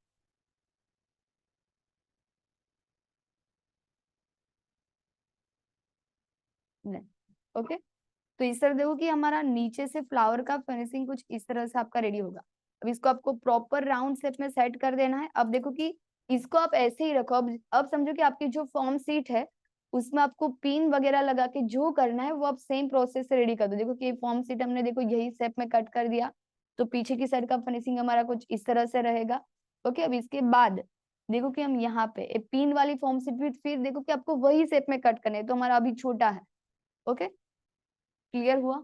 ओके, तो इस तरह देखो कि हमारा नीचे से फ्लावर का फिनिशिंग कुछ इस तरह से आपका रेडी होगा। अब इसको आपको प्रॉपर राउंड शेप में सेट कर देना है। अब देखो कि इसको आप ऐसे ही रखो। अब समझो कि आपकी जो फॉर्म शीट है उसमें आपको पिन वगैरह लगा के जो करना है वो आप सेम प्रोसेस से रेडी कर दो। देखो कि फॉर्म शीट हमने देखो यही शेप में कट कर दिया, तो पीछे की साइड का फिनिशिंग हमारा कुछ इस तरह से रहेगा। ओके, अब इसके बाद देखो कि हम यहाँ पे पिन वाली फॉर्म शीट भी फिर देखो कि आपको वही शेप में कट करना है, तो हमारा अभी छोटा है। ओके, क्लियर हुआ?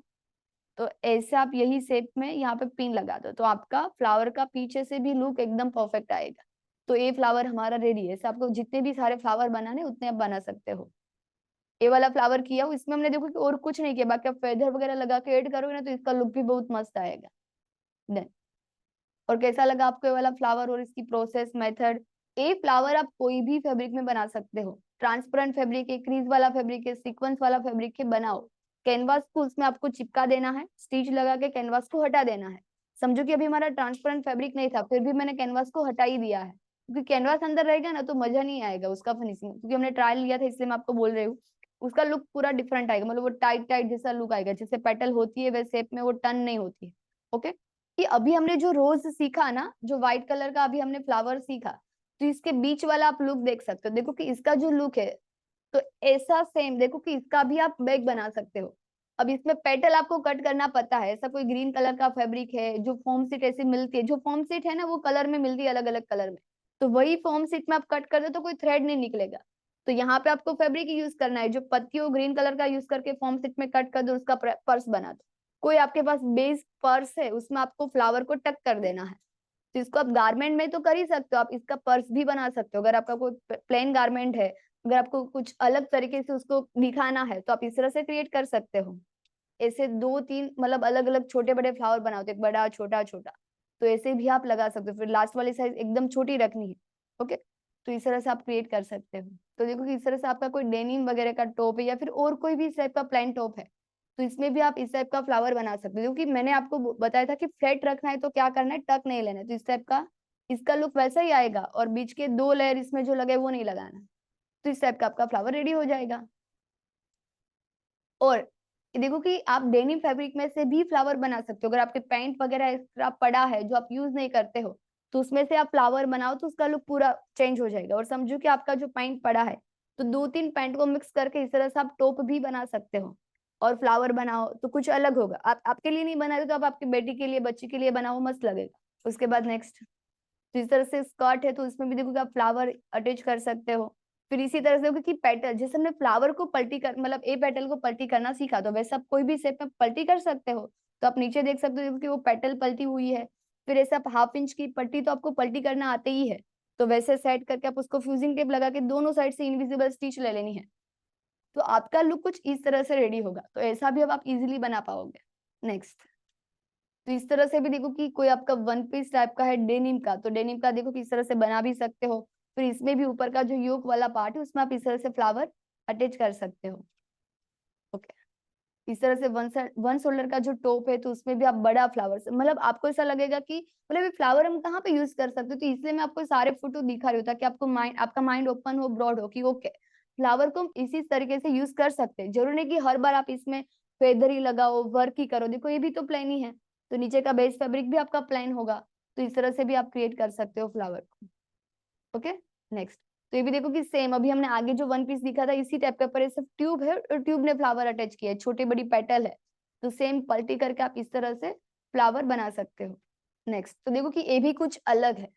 तो ऐसे आप यही शेप में यहाँ पे पिन लगा दो, तो आपका फ्लावर का पीछे से भी लुक एकदम परफेक्ट आएगा। तो ये फ्लावर हमारा रेडी है। ऐसे आपको जितने भी सारे फ्लावर बनाने उतने आप बना सकते हो। ये वाला फ्लावर किया हो, इसमें हमने देखो कि और कुछ नहीं किया, बाकी आप फेदर वगैरह लगा के ऐड करोगे ना तो इसका लुक भी बहुत मस्त आएगा। देन और कैसा लगा आपको ये वाला फ्लावर और इसकी प्रोसेस मेथड? ये फ्लावर आप कोई भी फैब्रिक में बना सकते हो। ट्रांसपेरेंट फैब्रिक है, क्रीज वाला फैब्रिक है, सीक्वेंस वाला फैब्रिक है, बनाओ। कैनवास को उसमें आपको चिपका देना है, स्टिच लगा के कैनवास को हटा देना है। समझो कि अभी हमारा ट्रांसपेरेंट फैब्रिक नहीं था, फिर भी मैंने कैनवास को हटा ही दिया है, क्योंकि कैनवास अंदर रहेगा ना तो मजा नहीं आएगा उसका फिनिशिंग, क्योंकि हमने ट्रायल लिया था इसलिए मैं आपको बोल रही हूँ। उसका लुक पूरा डिफरेंट आएगा, मतलब वो टाइट टाइट जैसा लुक आएगा, जैसे पेटल होती है वैसे शेप में वो टर्न नहीं होती है। ओके, कि अभी हमने जो रोज सीखा ना, जो व्हाइट कलर का अभी हमने फ्लावर सीखा, तो इसके बीच वाला आप लुक देख सकते हो। देखो कि इसका जो लुक है, तो ऐसा सेम देखो कि इसका भी आप बैग बना सकते हो। अब इसमें पेटल आपको कट करना पता है, ऐसा कोई ग्रीन कलर का फैब्रिक है जो फॉर्म सीट ऐसी मिलती है, जो फॉर्म सीट है ना वो कलर में मिलती है अलग अलग कलर में, तो वही फॉर्म सीट में आप कट कर दो तो कोई थ्रेड नहीं निकलेगा। तो यहाँ पे आपको फैब्रिक यूज करना है, जो पत्तियों ग्रीन कलर का यूज करके फॉर्म सीट में कट कर दो, उसका पर्स बना दो। कोई आपके पास बेस पर्स है उसमें आपको फ्लावर को टक कर देना है, तो इसको आप गारमेंट में तो कर ही सकते हो, आप इसका पर्स भी बना सकते हो। अगर आपका कोई प्लेन गारमेंट है, अगर आपको कुछ अलग तरीके से उसको दिखाना है तो आप इस तरह से क्रिएट कर सकते हो। ऐसे दो तीन मतलब अलग अलग छोटे बड़े फ्लावर बनाओ, तो एक बड़ा छोटा छोटा, तो ऐसे भी आप लगा सकते हो। फिर लास्ट वाली साइज एकदम छोटी रखनी है। ओके, तो इस तरह से आप क्रिएट कर सकते हो। तो देखो कि इस तरह से आपका कोई डेनिम वगैरह का टॉप है या फिर और कोई भी इस टाइप का प्लेन टॉप है, तो इसमें भी आप इस टाइप का फ्लावर बना सकते हो। क्योंकि मैंने आपको बताया था कि फ्लैट रखना है तो क्या करना है, टक नहीं लेना है, तो इस टाइप का इसका लुक वैसा ही आएगा, और बीच के दो लेयर इसमें जो लगे वो नहीं लगाना, तो इस टाइप का आपका फ्लावर रेडी हो जाएगा। और देखो कि आप डेनिम फैब्रिक में से भी फ्लावर बना सकते हो। अगर आपके पैंट वगैरह एक्स्ट्रा पड़ा है जो आप यूज नहीं करते हो, तो उसमें से आप फ्लावर बनाओ तो उसका लुक पूरा चेंज हो जाएगा। और समझो कि आपका जो पैंट पड़ा है, तो दो तीन पैंट को मिक्स करके इस तरह से आप टॉप भी बना सकते हो और फ्लावर बनाओ तो कुछ अलग होगा। आप आपके लिए नहीं बना रहे तो आप आपकी बेटी के लिए, बच्ची के लिए बनाओ, मस्त लगेगा। उसके बाद नेक्स्ट, तो इस तरह से स्कर्ट है तो उसमें भी देखो कि आप फ्लावर अटैच कर सकते हो। फिर इसी तरह से क्योंकि पेटल, जैसे हमने फ्लावर को पलटी कर मतलब ए पेटल को पलटी करना सीखा, तो वैसे आप कोई भी शेप में पलटी कर सकते हो। तो आप नीचे देख सकते हो कि वो पेटल पलटी हुई है। फिर ऐसे आप हाफ इंच की पट्टी तो आपको पलटी करना आते ही है, तो वैसे सेट करके आप उसको फ्यूजिंग टेप लगा के दोनों साइड से इनविजिबल स्टिच ले लेनी है, तो आपका लुक कुछ इस तरह से रेडी होगा। तो ऐसा भी अब आप इजिली बना पाओगे। नेक्स्ट, तो इस तरह से भी देखो कि कोई आपका वन पीस टाइप का है डेनिम का, तो डेनिम का देखो कि इस तरह से बना भी सकते हो। फिर इसमें भी ऊपर का जो योक वाला पार्ट है उसमें आप इस तरह से फ्लावर अटैच कर सकते हो। ओके, इस तरह से वन शोल्डर का जो टॉप है तो उसमें भी आप बड़ा फ्लावर मतलब आपको ऐसा लगेगा कि मतलब ये फ्लावर हम कहाँ पे यूज कर सकते हो, तो इसलिए मैं आपको सारे फोटो दिखा रही हूँ ताकि आपको माइंड, आपका माइंड ओपन हो, ब्रॉड हो कि ओके फ्लावर को हम इसी तरीके से यूज कर सकते हैं। जरूर नहीं कि हर बार आप इसमें फेदर ही लगाओ, वर्क ही करो। देखो ये भी तो प्लेन ही है, तो नीचे का बेस फैब्रिक भी आपका प्लेन होगा, तो इस तरह से भी आप क्रिएट कर सकते हो फ्लावर को। ओके, नेक्स्ट, तो ये भी देखो कि सेम अभी हमने आगे जो वन पीस दिखा था इसी टाइप का, पर ये सब ट्यूब है और ट्यूब ने फ्लावर अटैच किया है, छोटी बड़ी पेटल है, तो सेम पलटी करके आप इस तरह से फ्लावर बना सकते हो। नेक्स्ट, तो देखो कि ये भी कुछ अलग है।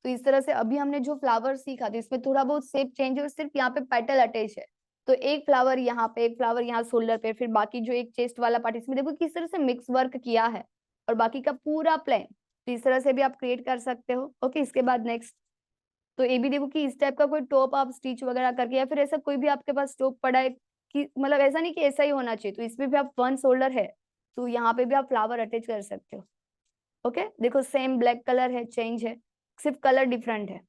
तो इस तरह से अभी हमने जो फ्लावर सीखा था इसमें थोड़ा बहुत शेप चेंज है और सिर्फ यहाँ पे पेटल अटैच है, तो एक फ्लावर यहाँ पे, एक फ्लावर यहाँ शोल्डर पे, फिर बाकी जो एक चेस्ट वाला पार्ट, इसमें देखो किस तरह से मिक्स वर्क किया है और बाकी का पूरा प्लेन, तो इस तरह से भी आप क्रिएट कर सकते हो। ओके, इसके बाद नेक्स्ट, तो ये भी देखो कि इस टाइप का कोई टॉप आप स्टिच वगैरह करके, या फिर ऐसा कोई भी आपके पास टॉप पड़ा है कि मतलब ऐसा नहीं कि ऐसा ही होना चाहिए, तो इसमें भी आप वन शोल्डर है तो यहाँ पे भी आप फ्लावर अटैच कर सकते हो। ओके, देखो सेम ब्लैक कलर है, चेंज है, सिर्फ कलर डिफरेंट है।